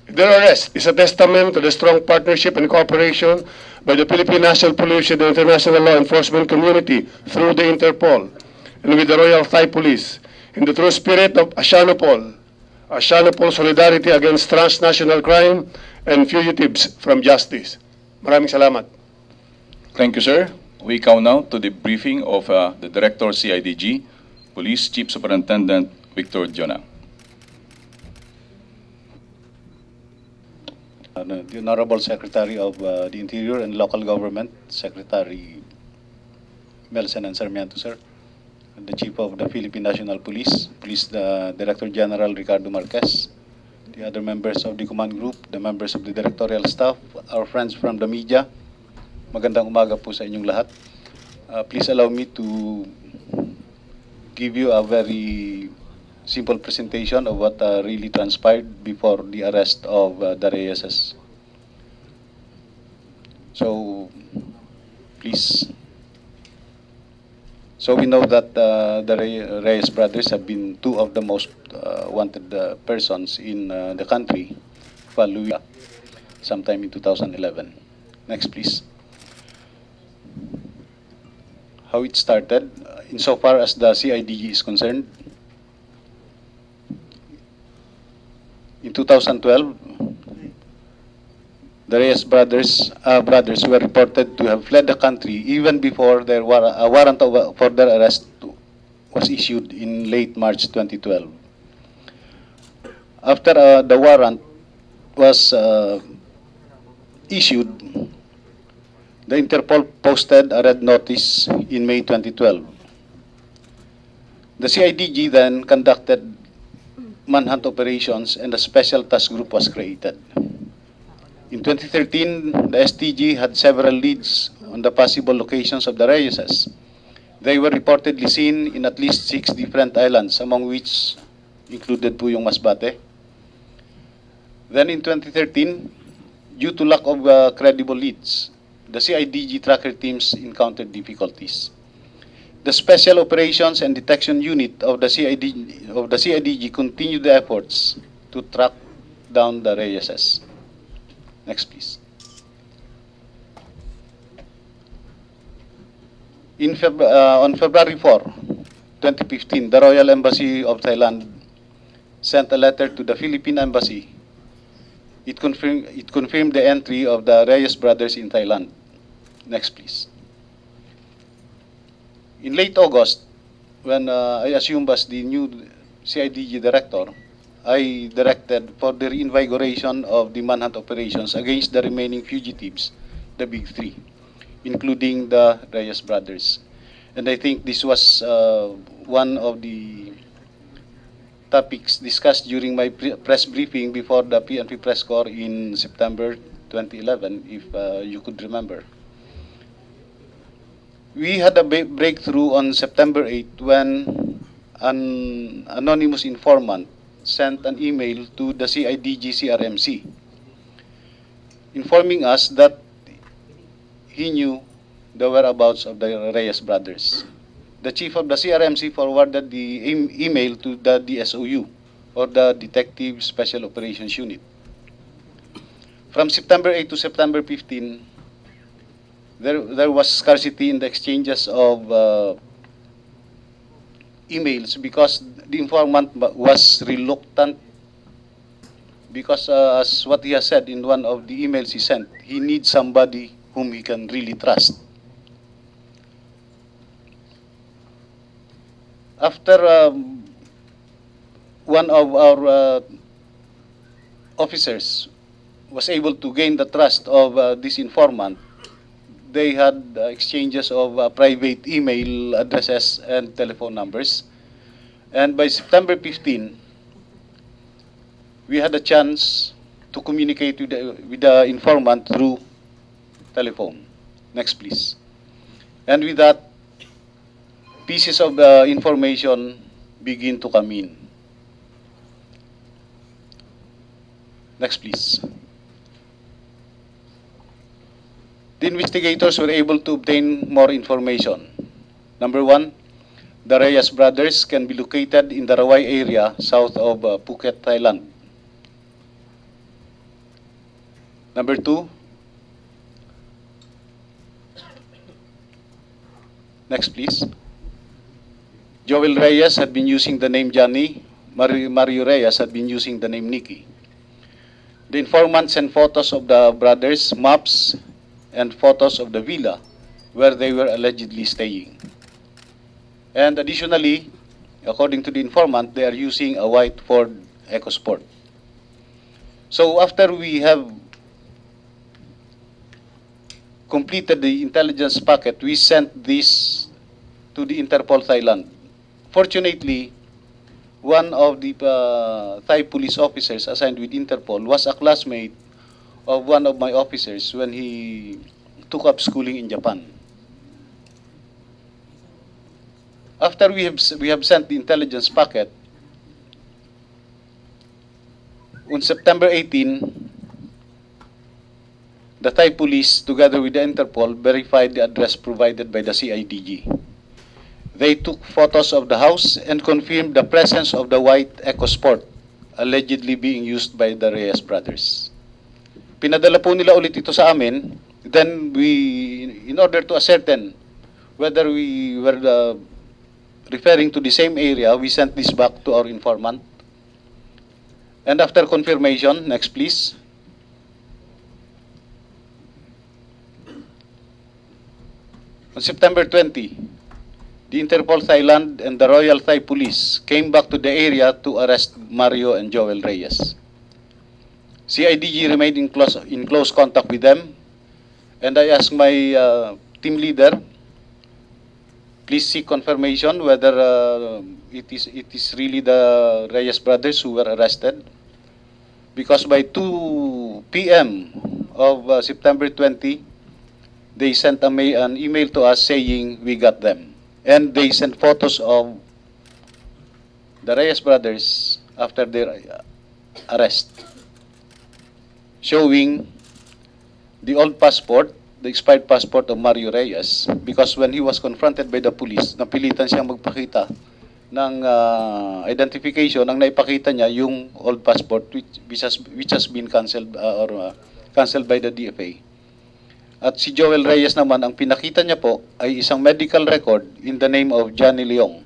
Speaker 3: Their arrest is a testament to the strong partnership and cooperation by the Philippine National Police and the international law enforcement community through the Interpol and with the Royal Thai Police in the true spirit of Asianopol solidarity against transnational crime and fugitives from justice. Maraming salamat.
Speaker 1: Thank you, sir. We come now to the briefing of the Director CIDG, Police Chief Superintendent Victor Jonah.
Speaker 4: The Honorable Secretary of the Interior and Local Government, Secretary Melson and Sarmiento, sir. The Chief of the Philippine National Police, the Director General Ricardo Marquez, the other members of the command group, the members of the directorial staff, our friends from the media. Magandang umaga po sa inyong lahat. Please allow me to give you a very simple presentation of what really transpired before the arrest of the Reyeses. So, please. So we know that the Reyes brothers have been two of the most wanted persons in the country following sometime in 2011. Next, please. How it started, insofar as the CIDG is concerned, in 2012, the Reyes brothers were reported to have fled the country even before a warrant for their arrest was issued in late March 2012. After the warrant was issued, the Interpol posted a red notice in May 2012. The CIDG then conducted manhunt operations and a special task group was created. In 2013, the STG had several leads on the possible locations of the Reyeses. They were reportedly seen in at least 6 different islands, among which included po yung Masbate. Then in 2013, due to lack of credible leads, the CIDG tracker teams encountered difficulties. The Special Operations and Detection Unit of the CIDG continued the efforts to track down the Reyeses. Next, please. On February 4, 2015, the Royal Embassy of Thailand sent a letter to the Philippine Embassy. It confirmed the entry of the Reyes brothers in Thailand. Next, please. In late August, when I assumed as the new CIDG director, I directed for the reinvigoration of the manhunt operations against the remaining fugitives, the Big Three, including the Reyes brothers. And I think this was one of the topics discussed during my press briefing before the PNP press corps in September 2011, if you could remember. We had a breakthrough on September 8 when an anonymous informant sent an email to the CIDG CRMC informing us that he knew the whereabouts of the Reyes brothers. The chief of the CRMC forwarded the email to the DSOU, or the Detective Special Operations Unit. From September 8 to September 15, there was scarcity in the exchanges of emails because the informant was reluctant, because as what he has said in one of the emails he sent, he needs somebody whom he can really trust. After one of our officers was able to gain the trust of this informant, they had exchanges of private email addresses and telephone numbers. And by September 15, we had a chance to communicate with the informant through telephone. Next, please. And with that, pieces of information begin to come in. Next, please. The investigators were able to obtain more information. Number one, the Reyes brothers can be located in the Rawai area south of Phuket, Thailand. Number two, next please. Joel Reyes had been using the name Johnny. Mario Reyes had been using the name Nicky. The informant sent photos of the brothers, maps, and photos of the villa where they were allegedly staying. And additionally, according to the informant, they are using a white Ford EcoSport. So after we have completed the intelligence packet, we sent this to the Interpol Thailand. Fortunately, one of the Thai police officers assigned with Interpol was a classmate of one of my officers when he took up schooling in Japan. After we have sent the intelligence packet, on September 18, the Thai police, together with the Interpol, verified the address provided by the CIDG. They took photos of the house and confirmed the presence of the white EcoSport allegedly being used by the Reyes brothers. Pinadala po nila ulit ito sa amin. Then we, in order to ascertain whether we were referring to the same area, we sent this back to our informant. And after confirmation, next please. On September 20, the Interpol Thailand and the Royal Thai Police came back to the area to arrest Mario and Joel Reyes. CIDG remained in close contact with them, and I asked my team leader please seek confirmation whether it is really the Reyes brothers who were arrested. Because by 2 p.m. of September 20, they sent an email to us saying we got them. And they sent photos of the Reyes brothers after their arrest, showing the old passport, the expired passport of Mario Reyes, because when he was confronted by the police, napilitan siyang magpakita ng identification. Ang naipakita niya yung old passport which has been cancelled cancelled by the DFA. At si Joel Reyes naman, ang pinakita niya po ay isang medical record in the name of Johnny Leong.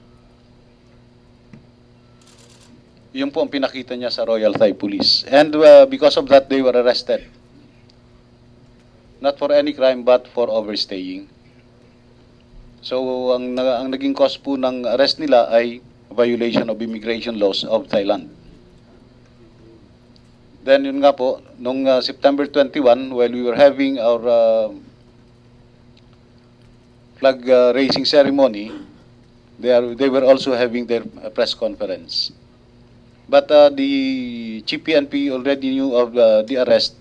Speaker 4: Yun po ang pinakita niya sa Royal Thai Police. And because of that, they were arrested. Not for any crime, but for overstaying. So, ang naging cause po ng arrest nila ay violation of immigration laws of Thailand. Then, yun nga po, nung September 21, while we were having our flag raising ceremony, they were also having their press conference. But the Chief PNP already knew of the arrest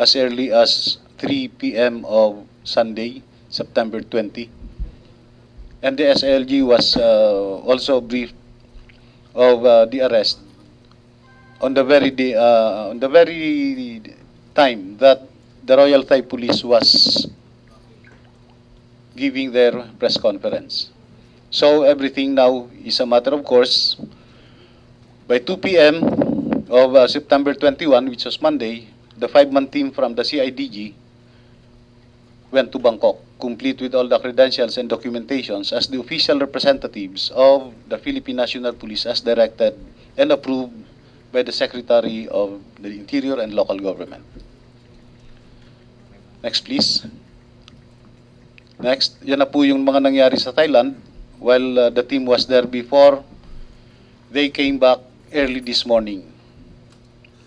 Speaker 4: as early as 3 p.m. of Sunday, September 20. And the SLG was also briefed of the arrest on the very day, on the very time that the Royal Thai Police was giving their press conference. So everything now is a matter of course. By 2 p.m. of September 21, which was Monday, the 5-man team from the CIDG went to Bangkok, complete with all the credentials and documentations as the official representatives of the Philippine National Police as directed and approved by the Secretary of the Interior and Local Government. Next, please. Next, yan na po yung mga nangyari sa Thailand while the team was there before. They came back early this morning.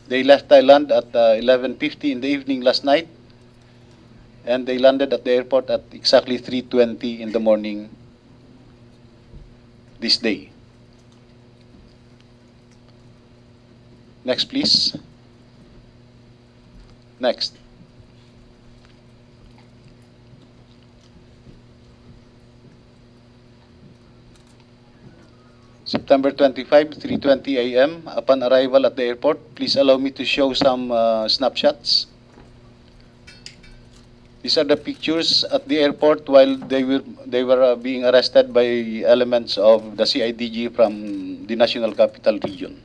Speaker 4: They left Thailand at 11:50 in the evening last night, and they landed at the airport at exactly 3:20 in the morning this day. Next, please. Next. September 25, 3:20 a.m. Upon arrival at the airport, please allow me to show some snapshots. These are the pictures at the airport while they were being arrested by elements of the CIDG from the National Capital Region.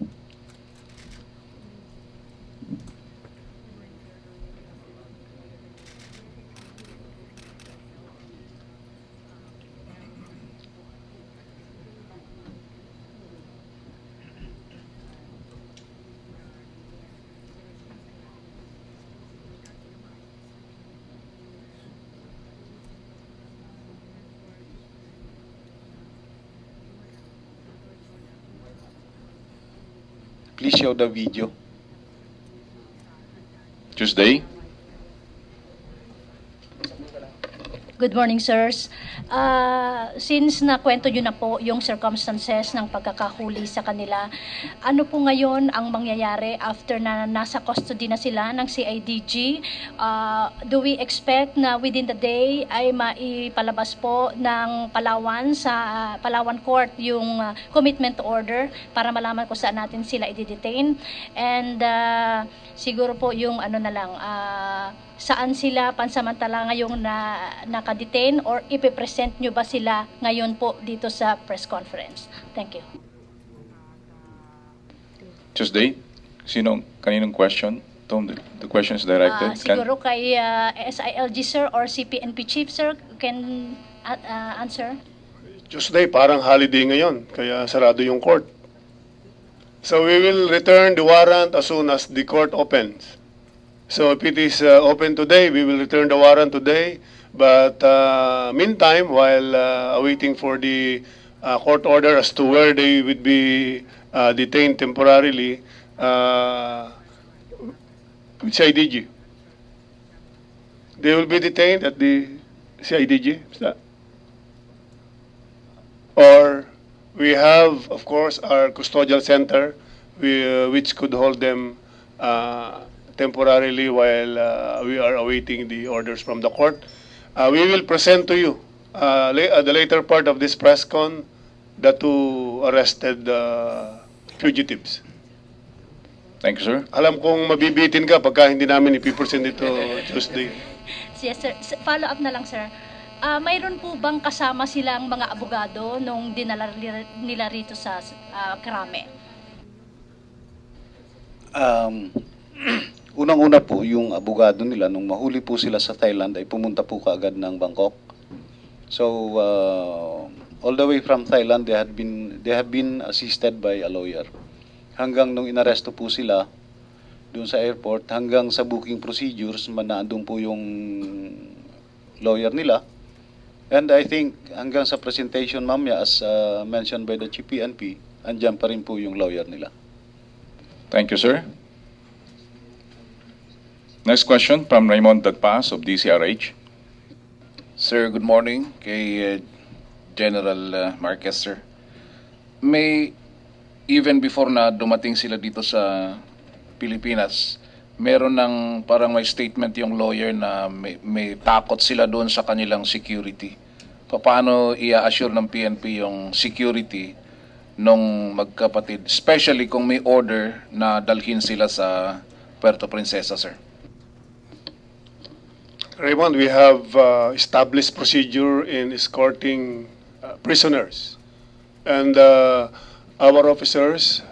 Speaker 4: Please show the video.
Speaker 1: Tuesday.
Speaker 5: Good morning, sirs. Since nakwento nyo na po yung circumstances ng pagkakahuli sa kanila, ano po ngayon ang mangyayari after na nasa custody na sila ng CIDG? Do we expect na within the day ay maipalabas po ng Palawan sa Palawan Court yung commitment to order para malaman kung saan natin sila i-detain? And siguro po yung ano na lang, saan sila pansamantala ngayong nakadetain or ipipresent nyo ba sila ngayon po dito sa press conference? Thank you.
Speaker 1: Tuesday. Kaninong question? Tom, the question is directed.
Speaker 5: Siguro kay SILG sir or CPNP chief sir can answer.
Speaker 3: Tuesday, parang holiday ngayon, kaya sarado yung court. So we will return the warrant as soon as the court opens. So if it is open today, we will return the warrant today. But meantime, while awaiting for the court order as to where they would be detained temporarily, with CIDG, they will be detained at the CIDG. or we have, of course, our custodial center, which could hold them temporarily while we are awaiting the orders from the court. We will present to you at the later part of this press con the two arrested fugitives.
Speaker 1: Thank you, sir.
Speaker 3: Alam kong mabibitin ka pagka hindi namin ipipresent ito Tuesday.
Speaker 5: Yes, sir. Follow up na lang, sir. Mayroon po bang kasama silang mga abogado nung dinala nila rito sa Krame?
Speaker 4: Unang-una po, yung abogado nila, nung mahuli po sila sa Thailand, ay pumunta po kaagad ng Bangkok. So, all the way from Thailand, they have been assisted by a lawyer. Hanggang nung inaresto po sila doon sa airport, hanggang sa booking procedures, manaandong po yung lawyer nila. And I think hanggang sa presentation mamaya, as mentioned by the Chief PNP, andyan pa rin po yung lawyer nila.
Speaker 1: Thank you, sir. Next question from Raymond Dagpas of DCRH.
Speaker 6: Sir, good morning kay General Marquez, sir. Even before na dumating sila dito sa Pilipinas, meron ng parang may statement yung lawyer na may takot sila doon sa kanilang security. Paano i-assure ng PNP yung security nung magkapatid, especially kung may order na dalhin sila sa Puerto Princesa, sir?
Speaker 3: Raymond, we have established procedure in escorting prisoners. And our officers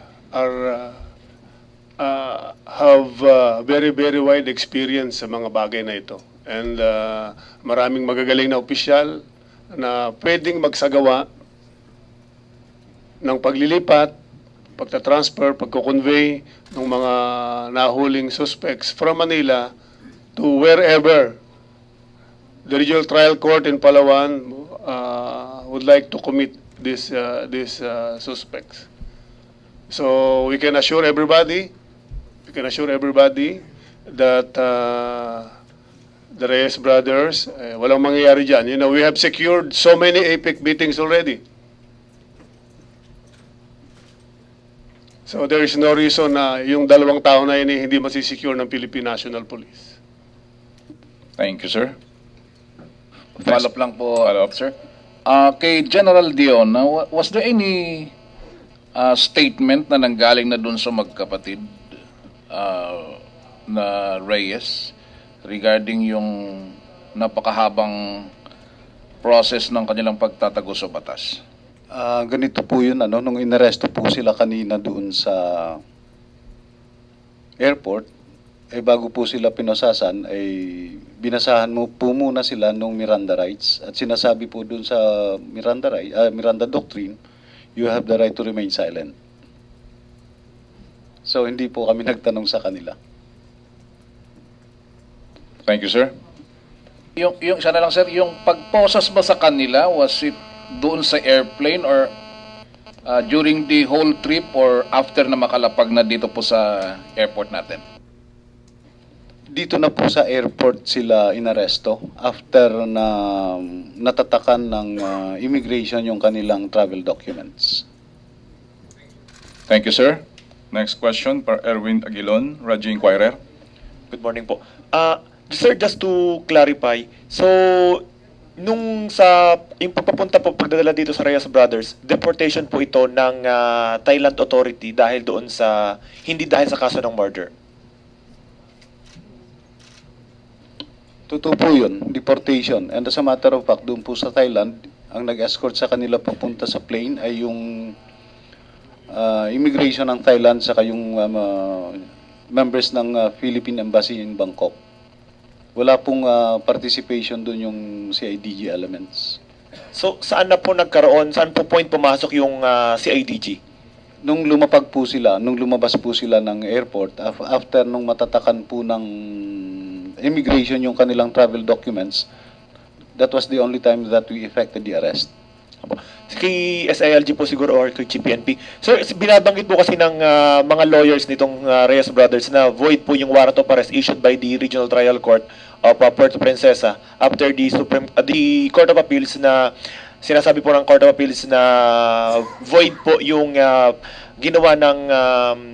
Speaker 3: have very, very wide experience sa mga bagay na ito. And maraming magagaling na opisyal na pwedeng magsagawa ng paglilipat, pagta-transfer, pagko-convey ng mga nahuling suspects from Manila to wherever the Regional Trial Court in Palawan would like to commit these suspects. So we can assure everybody that the Reyes brothers, walang mangyayari dyan. You know, we have secured so many APEC meetings already. So there is no reason na yung dalawang tao na yun hindi masisecure ng Philippine National Police.
Speaker 1: Thank you, sir.
Speaker 6: Follow up lang po, sir. Kay General Dion, was there any statement na nanggaling na dun sa magkapatid na Reyes regarding yung napakahabang process ng kanilang pagtatago sa batas?
Speaker 4: Ganito po yun, nung inaresto po sila kanina doon sa airport, bago po sila pinosasan, binasahan mo po muna sila nung Miranda rights. At sinasabi po doon sa Miranda Doctrine, you have the right to remain silent. So hindi po kami nagtanong sa kanila.
Speaker 1: Thank you, sir.
Speaker 6: Yung sana lang, sir, yung pagposas ba sa kanila, was it doon sa airplane or during the whole trip or after na makalapag na dito po sa airport natin?
Speaker 4: Dito na po sa airport sila inaresto after na natatakan ng immigration yung kanilang travel documents.
Speaker 1: Thank you, sir. Next question for Erwin Aguilon, Radyo Inquirer.
Speaker 7: Good morning po. Sir, just to clarify, so nung yung pagpapunta po, pagdadala dito sa Reyes Brothers, deportation po ito ng Thailand authority dahil doon sa, hindi dahil sa kaso ng murder?
Speaker 4: Totoo po yun, deportation. And as a matter of fact, doon po sa Thailand, ang nag-escort sa kanila papunta sa plane ay yung immigration ng Thailand saka yung members ng Philippine Embassy in Bangkok. Wala pong participation doon yung CIDG elements.
Speaker 7: So, saan na po nagkaroon, saan po point pumasok yung CIDG?
Speaker 4: Nung lumapag po sila, nung lumabas po sila ng airport, after nung matatakan po ng immigration yung kanilang travel documents, that was the only time that we effected the arrest.
Speaker 7: Kay SILG po siguro or kay GPNP. Sir, binabanggit po kasi ng mga lawyers nitong Reyes Brothers na void po yung warrant of arrest issued by the Regional Trial Court of Puerto Princesa after the Court of Appeals na sinasabi po ng Court of Appeals na void po yung ginawa ng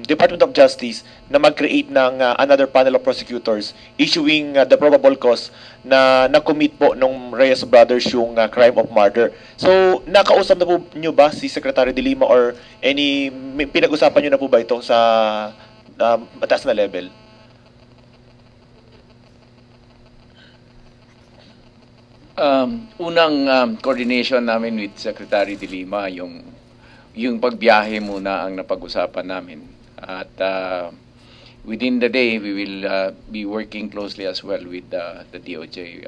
Speaker 7: Department of Justice na mag-create ng another panel of prosecutors issuing the probable cause na na-commit po ng Reyes Brothers yung crime of murder. So, nakausap na po nyo ba si Secretary De Lima or pinag-usapan nyo na po ba ito sa mataas na level?
Speaker 2: Unang coordination namin with Secretary De Lima, yung pagbiyahe muna ang napag-usapan namin. At within the day, we will be working closely as well with the DOJ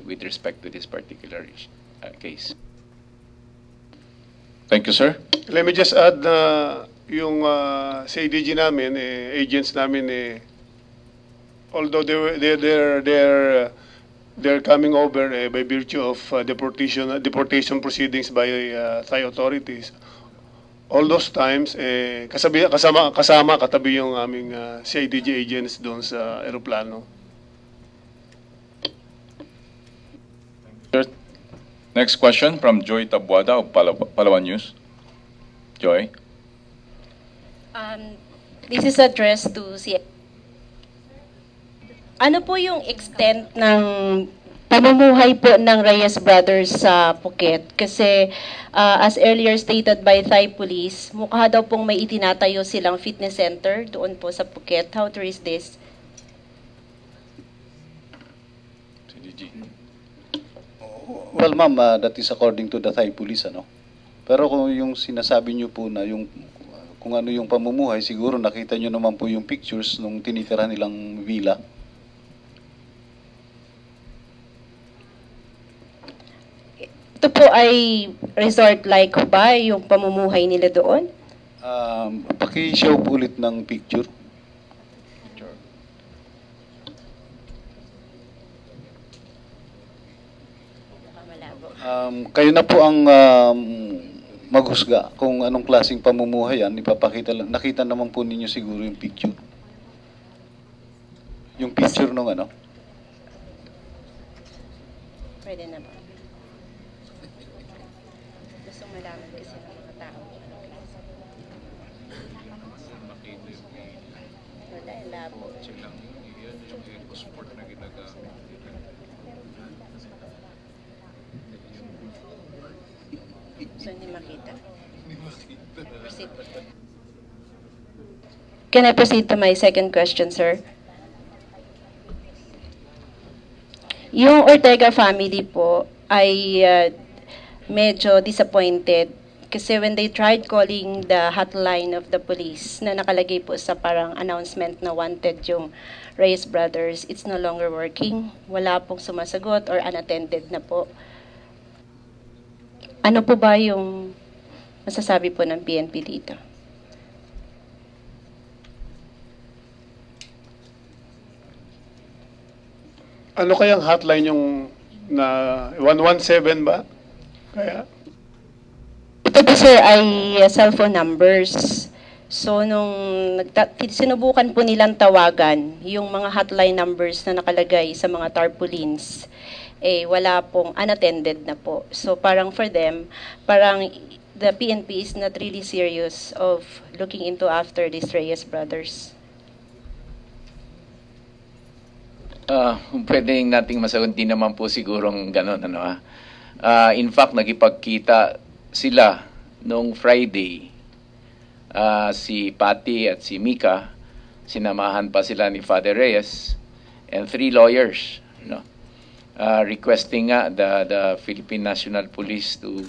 Speaker 2: with respect to this particular case.
Speaker 1: Thank you, sir.
Speaker 3: Let me just add na yung CIDG namin, agents namin, although they're coming over by virtue of deportation proceedings by Thai authorities. All those times, kasama katabi yung aming CIDG agents doon sa aeroplano.
Speaker 1: Next question from Joy Tabuada of Palawan News. Joy.
Speaker 8: This is addressed to Ano po yung extent ng pamumuhay po ng Reyes Brothers sa Phuket? Kasi as earlier stated by Thai Police, mukha daw pong may itinatayo silang fitness center doon po sa Phuket. How true is this?
Speaker 4: Well, ma'am, that is according to the Thai Police, ano? Pero kung yung sinasabi niyo po na yung kung ano yung pamumuhay, siguro nakita niyo naman po yung pictures nung tinitira nilang villa.
Speaker 8: Ito po ay resort-like ba yung pamumuhay nila doon?
Speaker 4: Paki-show po ulit ng picture. Kayo na po ang maghusga kung anong klaseng pamumuhay yan. Ipapakita lang. Nakita naman po ninyo siguro yung picture. Yung picture nung ano.
Speaker 8: Pwede na ba? Gusto malaman kasi ng mga tao. Wala, labo. So, hindi makita. Proceed. Can I proceed to my second question, sir? Yung Ortega family po ay medyo disappointed kasi when they tried calling the hotline of the police na nakalagay po sa parang announcement na wanted yung Reyes Brothers, it's no longer working. Wala pong sumasagot or unattended na po. Ano po ba yung masasabi po ng PNP dito?
Speaker 3: Ano kayang hotline yung na 117 ba? Kaya?
Speaker 8: Ito po sir ay cellphone numbers. So nung sinubukan po nilang tawagan yung mga hotline numbers na nakalagay sa mga tarpaulins, wala pong unattended na po. So parang for them, parang the PNP is not really serious of looking into after these Reyes Brothers.
Speaker 2: Pwedeng nating masagot, di naman po sigurong gano'n. In fact, nagipagkita sila noong Friday. Si Patty at si Mika, sinamahan pa sila ni Father Reyes and 3 lawyers, requesting nga the Philippine National Police to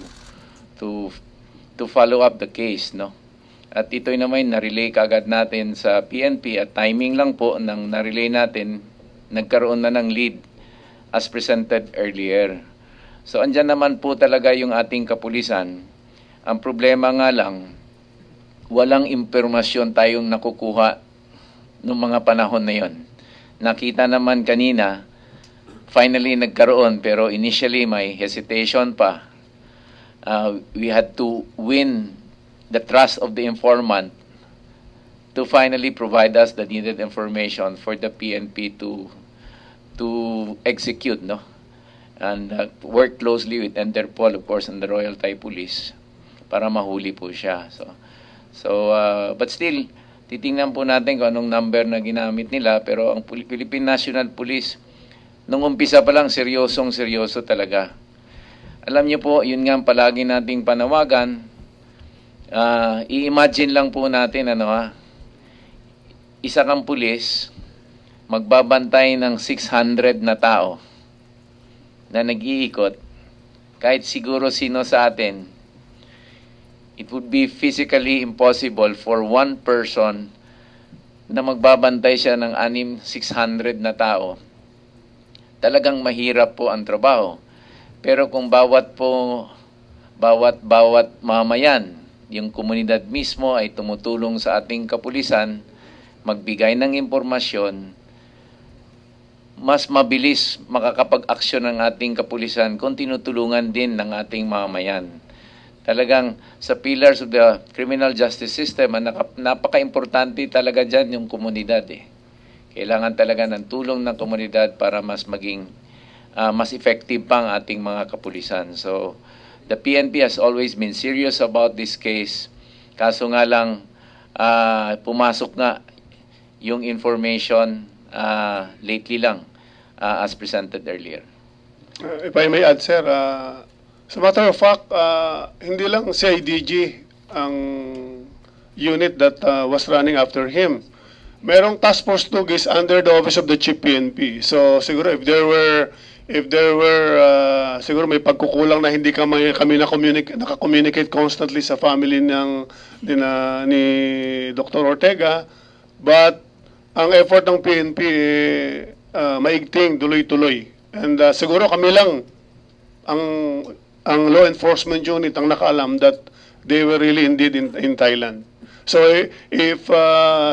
Speaker 2: follow up the case, At ito'y naman na-relay kagad natin sa PNP at timing lang po nang na-relay natin, nagkaroon na ng lead as presented earlier. So andyan naman po talaga yung ating kapulisan. Ang problema nga lang, walang impormasyon tayong nakukuha noong mga panahon na yon. Nakita naman kanina, finally nagkaroon, pero initially may hesitation pa. We had to win the trust of the informant to finally provide us the needed information for the PNP to execute, and work closely with Interpol, of course, and the Royal Thai Police para mahuli po siya. But still, titingnan po natin kung anong number na ginamit nila, pero ang Philippine National Police, nung umpisa pa lang, seryoso talaga. Alam niyo po, yun nga ang palagi nating panawagan, i-imagine lang po natin, isa kang pulis, magbabantay ng 600 na tao na nag-iikot, kahit siguro sino sa atin, it would be physically impossible for one person na magbabantay siya ng 600 na tao. Talagang mahirap po ang trabaho. Pero kung bawat mamayan, yung komunidad mismo ay tumutulong sa ating kapulisan, magbigay ng impormasyon, mas mabilis makakapag-aksyon ng ating kapulisan kung tinutulungan din ng ating mamamayan. Talagang sa pillars of the criminal justice system, napaka-importante talaga dyan yung komunidad. Kailangan talaga ng tulong ng komunidad para mas maging mas effective pang ating mga kapulisan. So, the PNP has always been serious about this case. Kaso nga lang, pumasok nga yung information lately lang, as presented earlier.
Speaker 3: If I may add, sir, as a matter of fact, hindi lang CIDG ang unit that was running after him. Merong task force tugis under the office of the Chief PNP. So siguro if there were siguro may pagkukulang na hindi kami naka-communicate constantly sa family ni Dr. Ortega, but ang effort ng PNP maigting, tuloy-tuloy. And siguro kami lang ang law enforcement unit ang nakaalam that they were really indeed in Thailand. So if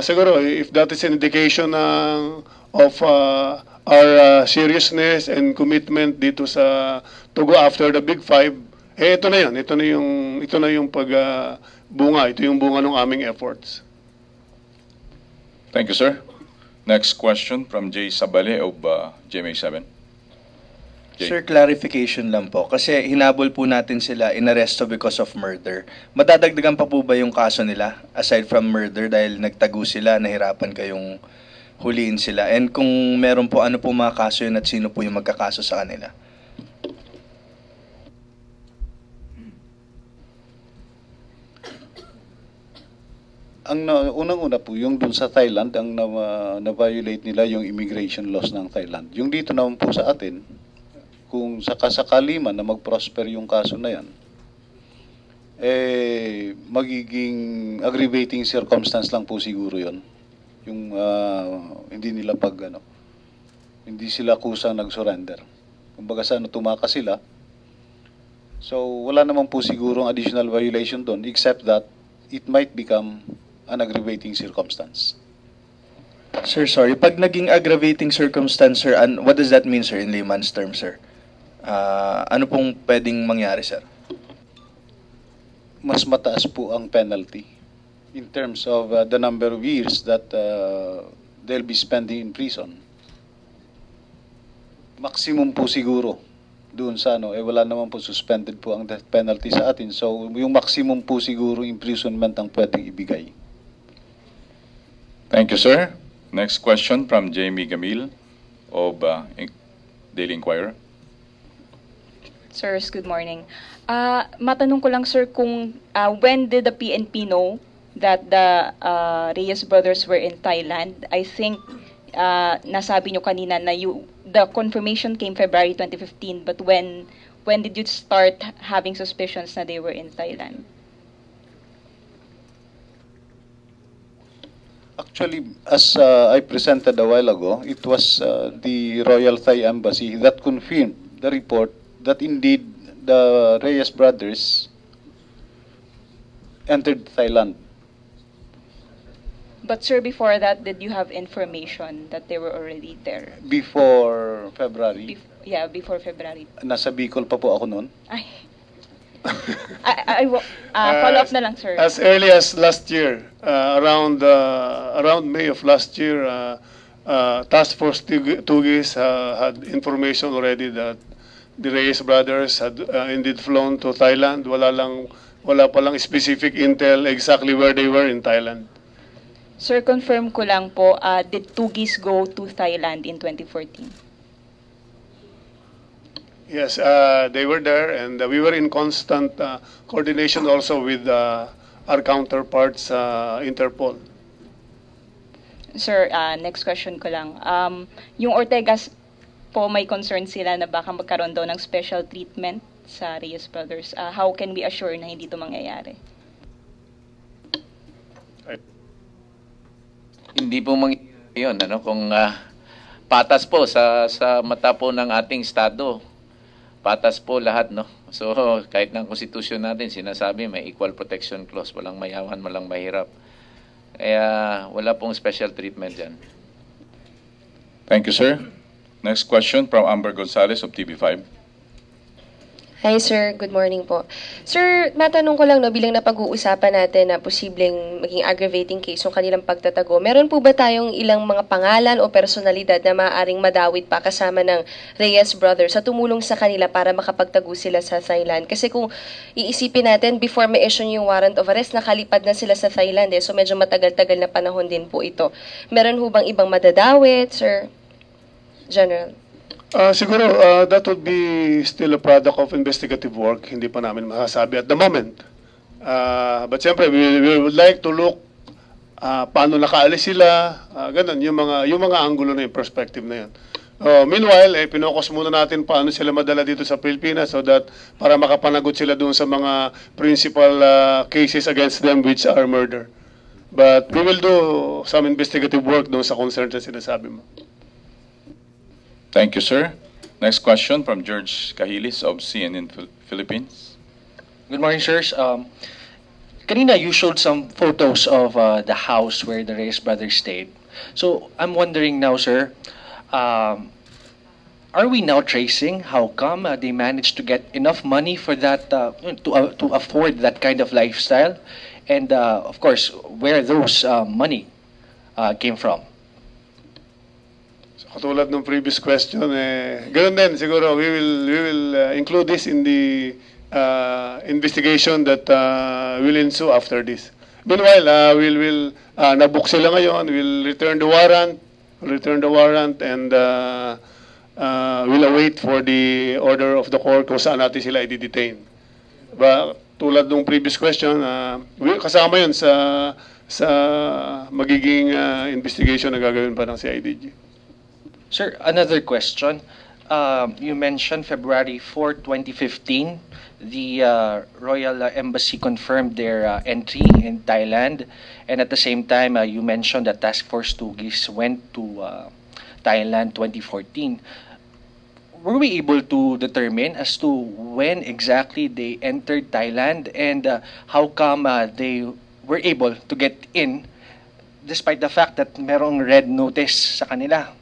Speaker 3: siguro if that is an indication of our seriousness and commitment dito to go after the Big Five, ito na yun. Ito na yung bunga. Ito yung bunga ng aming efforts.
Speaker 1: Thank you, sir. Next question from Jay Sabale of GMA7.
Speaker 9: Sir, clarification lang po. Kasi hinabol po natin sila inaresto because of murder. Madadagdagan pa po ba yung kaso nila aside from murder dahil nagtago sila, nahirapan kayong huliin sila? And kung meron po, ano po mga kaso yun at sino po yung magkakaso sa kanila?
Speaker 4: Ang unang-una po, yung dun sa Thailand, ang na-violate nila yung immigration laws ng Thailand. Yung dito naman po sa atin, kung sakasakali man na mag-prosper yung kaso na yan, magiging aggravating circumstance lang po siguro yon. Yung hindi nila hindi sila kusang nag-surrender. Kumbaga tumakas sila. So wala naman po siguro additional violation doon except that it might become an aggravating circumstance.
Speaker 9: Sir, sorry. Pag naging aggravating circumstance, sir, what does that mean, sir, in layman's terms, sir? Ano pong pwedeng mangyari, sir?
Speaker 4: Mas mataas po ang penalty in terms of the number of years that they'll be spending in prison. Maximum po siguro doon sa wala naman po suspended po ang death penalty sa atin. So yung maximum po siguro imprisonment ang pwedeng ibigay.
Speaker 1: Thank you, sir. Next question from Jamie Gamil of Daily Inquirer.
Speaker 10: Sirs, good morning. Matanong ko lang, sir, kung when did the PNP know that the Reyes brothers were in Thailand? I think nasabi nyo kanina na the confirmation came February 2015, but when did you start having suspicions na they were in Thailand?
Speaker 4: Actually, as I presented a while ago, it was the Royal Thai Embassy that confirmed the report that indeed the Reyes brothers entered Thailand.
Speaker 10: But sir, before that, did you have information that they were already there?
Speaker 4: Before February?
Speaker 10: Before February.
Speaker 4: Nasa Bicol pa po ako noon.
Speaker 10: Ay. Follow up na lang, sir.
Speaker 3: As early as last year, around May of last year, Task Force Tugis had information already that the Reyes brothers had indeed flown to Thailand. Wala pa lang specific intel exactly where they were in Thailand.
Speaker 10: Sir, confirm ko lang po, did Tugis go to Thailand in 2014?
Speaker 3: Yes, they were there, and we were in constant coordination also with our counterparts, Interpol.
Speaker 10: Sir, next question ko lang. Yung Ortegas po, may concern sila na baka magkaroon daw ng special treatment sa Reyes brothers. How can we assure na hindi ito mangyayari?
Speaker 2: Hindi po yun, kung patas po sa mata po ng ating Estado, patas po lahat, no? So, kahit ng konstitusyon natin, sinasabi may equal protection clause, walang mayaman, walang mahirap. Kaya wala pong special treatment dyan.
Speaker 1: Thank you, sir. Next question from Amber Gonzalez of TV5.
Speaker 11: Hi sir, good morning po. Sir, matanong ko lang, no, bilang napag-uusapan natin na posibleng maging aggravating case yung kanilang pagtatago, meron po ba tayong ilang mga pangalan o personalidad na maaaring madawit pa kasama ng Reyes brothers sa tumulong sa kanila para makapagtago sila sa Thailand? Kasi kung iisipin natin, before ma-issue yung warrant of arrest, nakalipad na sila sa Thailand so medyo matagal-tagal na panahon din po ito. Meron ho bang ibang madadawit, sir? General.
Speaker 3: Siguro, that would be still a product of investigative work. Hindi pa namin masasabi at the moment. But siyempre, we would like to look paano nakaalis sila, ganun, yung mga angulo na yung perspective na yun. Meanwhile, pinokus muna natin paano sila madala dito sa Pilipinas so that para makapanagot sila doon sa mga principal cases against them which are murder. But we will do some investigative work doon sa concern na sinasabi mo.
Speaker 1: Thank you, sir. Next question from George Cahilis of CNN Philippines.
Speaker 12: Good morning, sirs. Kanina, you showed some photos of the house where the Reyes brothers stayed. So, I'm wondering now, sir, are we now tracing how come they managed to get enough money for that, to afford that kind of lifestyle? And, of course, where those money came from?
Speaker 3: Katulad ng previous question, ganoon din siguro we will include this in the investigation that will ensue after this. Meanwhile, we'll nabook sila ngayon, we'll return the warrant and we'll await for the order of the court kung saan natin sila i-detain. Tulad ng previous question, kasama yun sa magiging investigation na gagawin pa ng CIDG.
Speaker 12: Sir, another question. You mentioned February 4, 2015, the Royal Embassy confirmed their entry in Thailand. And at the same time, you mentioned that Task Force Tugis went to Thailand 2014. Were we able to determine as to when exactly they entered Thailand and how come they were able to get in despite the fact that merong red notice sa kanila?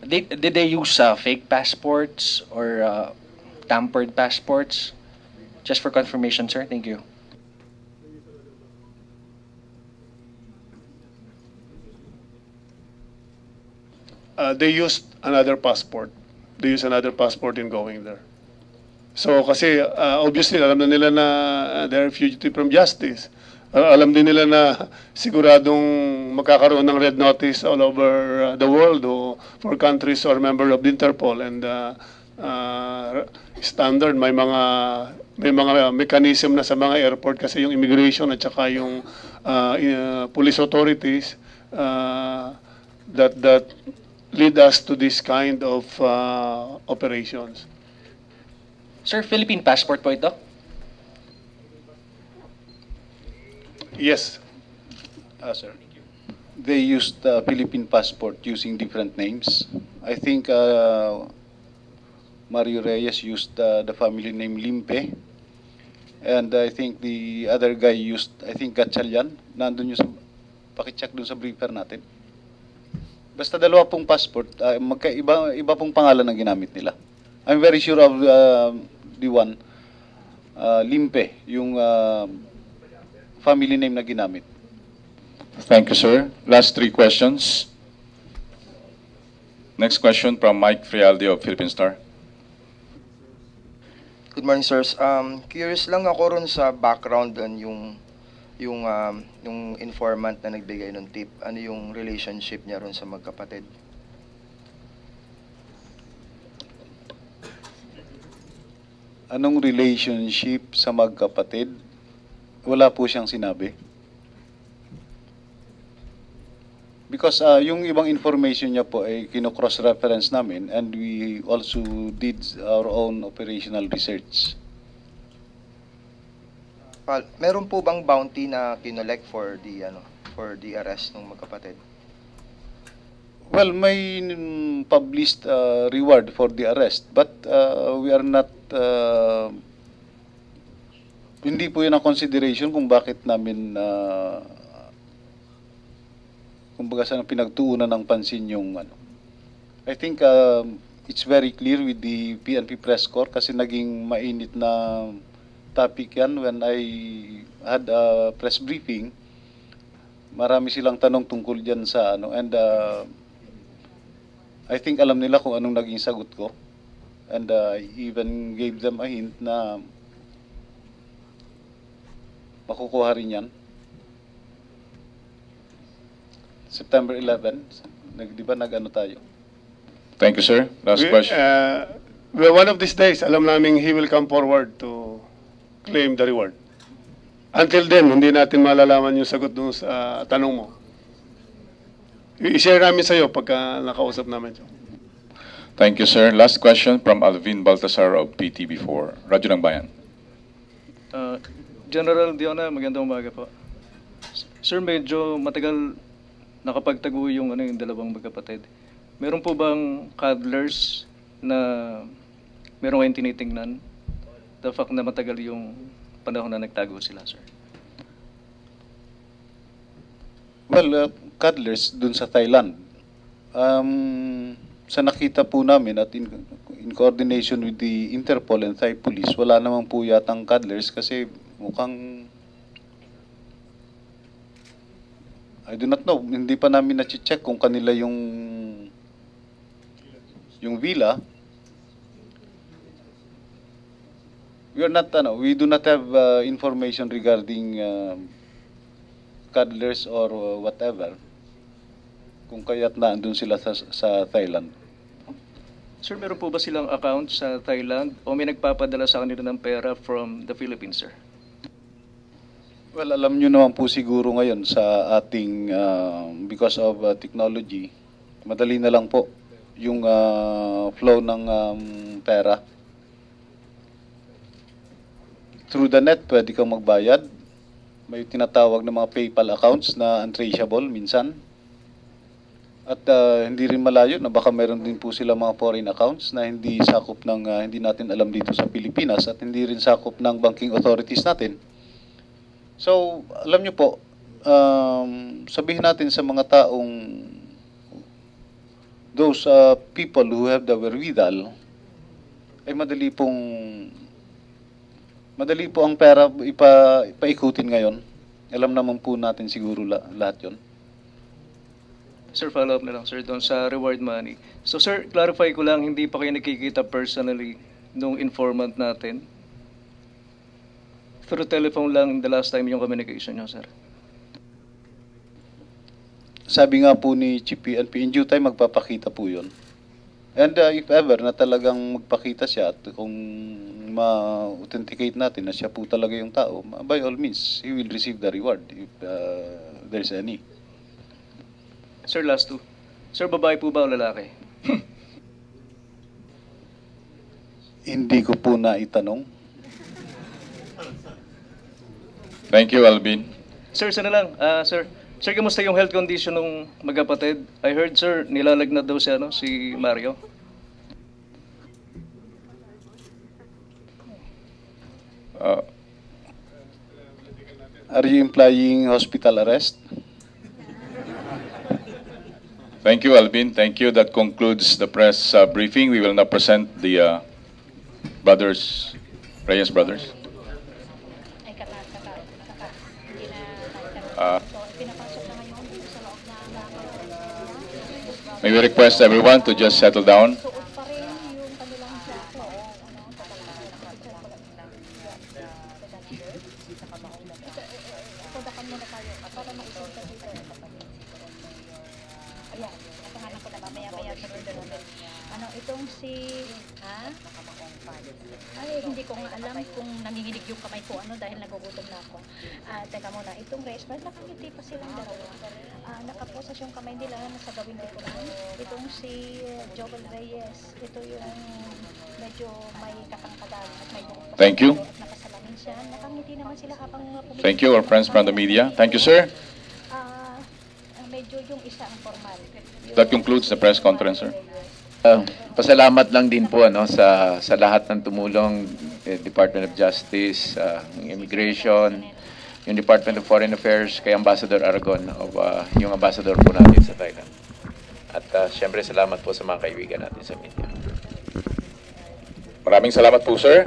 Speaker 12: Did they use fake passports or tampered passports? Just for confirmation, sir. Thank you.
Speaker 3: They used another passport. They used another passport in going there. So kasi obviously alam na nila na they're fugitive from justice. Alam din nila na siguradong magkakaroon ng red notice all over the world o for countries or member of the Interpol and standard may mga mechanism na sa mga airport kasi yung immigration at saka yung police authorities that lead us to this kind of operations.
Speaker 12: Sir, Philippine passport po ito?
Speaker 3: Yes.
Speaker 4: Sir. They used Philippine passport using different names. I think Mario Reyes used the family name Limpe. And I think the other guy used, I think Gatchalian. Nandun yung pakicheck dun sa briefer natin. Basta dalawa pong passport, iba pong pangalan ang ginamit nila. I'm very sure of the one, Limpe, yung family name na ginamit.
Speaker 1: Thank you, sir. Last three questions. Next question from Mike Frialdi of Philippine Star.
Speaker 13: Good morning, sirs. Curious lang ako ron sa background dun yung informant na nagbigay ng tip. Ano yung relationship niya ron sa magkapatid?
Speaker 4: Anong relationship sa magkapatid? Wala po siyang sinabi. Because yung ibang information niya po ay kino-cross-reference namin and we also did our own operational research.
Speaker 13: Meron po bang bounty na kinolect for the arrest ng magkapatid?
Speaker 4: Well, may published reward for the arrest, but we are not hindi po yun ang consideration kung bakit namin kumbaga saan pinagtuunan ng pansin yung ano. I think it's very clear with the PNP press corps kasi naging mainit na topic yan when I had a press briefing. Marami silang tanong tungkol dyan sa ano and I think alam nila kung anong naging sagot ko and I even gave them a hint na makukuha rin yan. September 11, di ba nag-ano tayo?
Speaker 1: Thank you, sir. Last question.
Speaker 3: Well, one of these days, alam namin he will come forward to claim the reward. Until then, hindi natin malalaman yung sagot dun sa tanong mo. I-share namin sa iyo pagka nakausap namin.
Speaker 1: Thank you, sir. Last question from Alvin Baltasar of PTV4. Radyo ng Bayan.
Speaker 14: General Diona, magandang umaga po. Sir, medyo matagal nakapagtago yung dalawang magkapatid. Meron po bang cuddlers na meron kayong tinitingnan? The fact na matagal yung panahon na nagtago sila, sir.
Speaker 4: Well, cuddlers dun sa Thailand. Sa nakita po namin at in coordination with the Interpol and Thai Police, wala naman po yatang cuddlers kasi mukhang I do not know. Hindi pa namin na-check kung kanila yung villa. We do not have information regarding cuddlers or whatever. Kung kaya't naandun sila sa Thailand.
Speaker 14: Sir, meron po ba silang account sa Thailand o may nagpapadala sa kanila ng pera from the Philippines, sir?
Speaker 4: Well, alam nyo naman po siguro ngayon sa ating, because of technology, madali na lang po yung flow ng pera. Through the net, pwede kang magbayad. May tinatawag na mga PayPal accounts na untraceable minsan. At hindi rin malayo na baka meron din po sila mga foreign accounts na hindi sakop ng, hindi natin alam dito sa Pilipinas at hindi rin sakop ng banking authorities natin. So, alam nyo po, sabihin natin sa mga taong, those people who have the wherewithal, ay madali po ang pera ipaikutin ngayon. Alam naman po natin siguro lahat yon.
Speaker 14: Sir, follow up na lang, sir, doon sa reward money. So, sir, clarify ko lang, hindi pa kayo nakikita personally nung informant natin? Through telephone lang the last time yung communication nyo, sir?
Speaker 4: Sabi nga po ni Chief PNP, in due time magpapakita po yun. And if ever na talagang magpakita siya at kung ma-authenticate natin na siya po talaga yung tao, by all means, he will receive the reward if there's any.
Speaker 14: Sir, last two. Sir, babae po ba o lalaki?
Speaker 4: Hindi ko po na itanong.
Speaker 1: Thank you, Alvin.
Speaker 14: Sir, sana lang. Sir, kamusta yung health condition ng magkapatid? I heard, sir, nilalagnat daw si Mario.
Speaker 4: Are you implying hospital arrest?
Speaker 1: Thank you, Alvin. Thank you. That concludes the press briefing. We will now present the Reyes brothers. May we request everyone to just settle down?
Speaker 5: Ano, itong si... Ha? Ay, hindi ko nga alam kung nanginginig yung kamay ko, ano, dahil nagugutom na ako. Teka muna, itong race bar, nakangiti pa silang dalawa. Nakaposas yung kamay nila, nasa gawin ko lang. Itong si Joel Reyes, ito yung medyo may katangkadan at may buhok.
Speaker 1: Thank you.
Speaker 5: Nakasalamin siya, nakangiti naman sila habang
Speaker 1: Thank you, our friends from the media. Thank you, sir.
Speaker 5: Medyo yung isa ang formal.
Speaker 1: That concludes the press conference, sir.
Speaker 2: Pasalamat lang din po sa lahat ng tumulong, Department of Justice, Immigration, yung Department of Foreign Affairs, kay Ambassador Aragon, yung ambassador po natin sa Thailand. At syempre salamat po sa mga kaibigan natin sa media.
Speaker 1: Maraming salamat po, sir.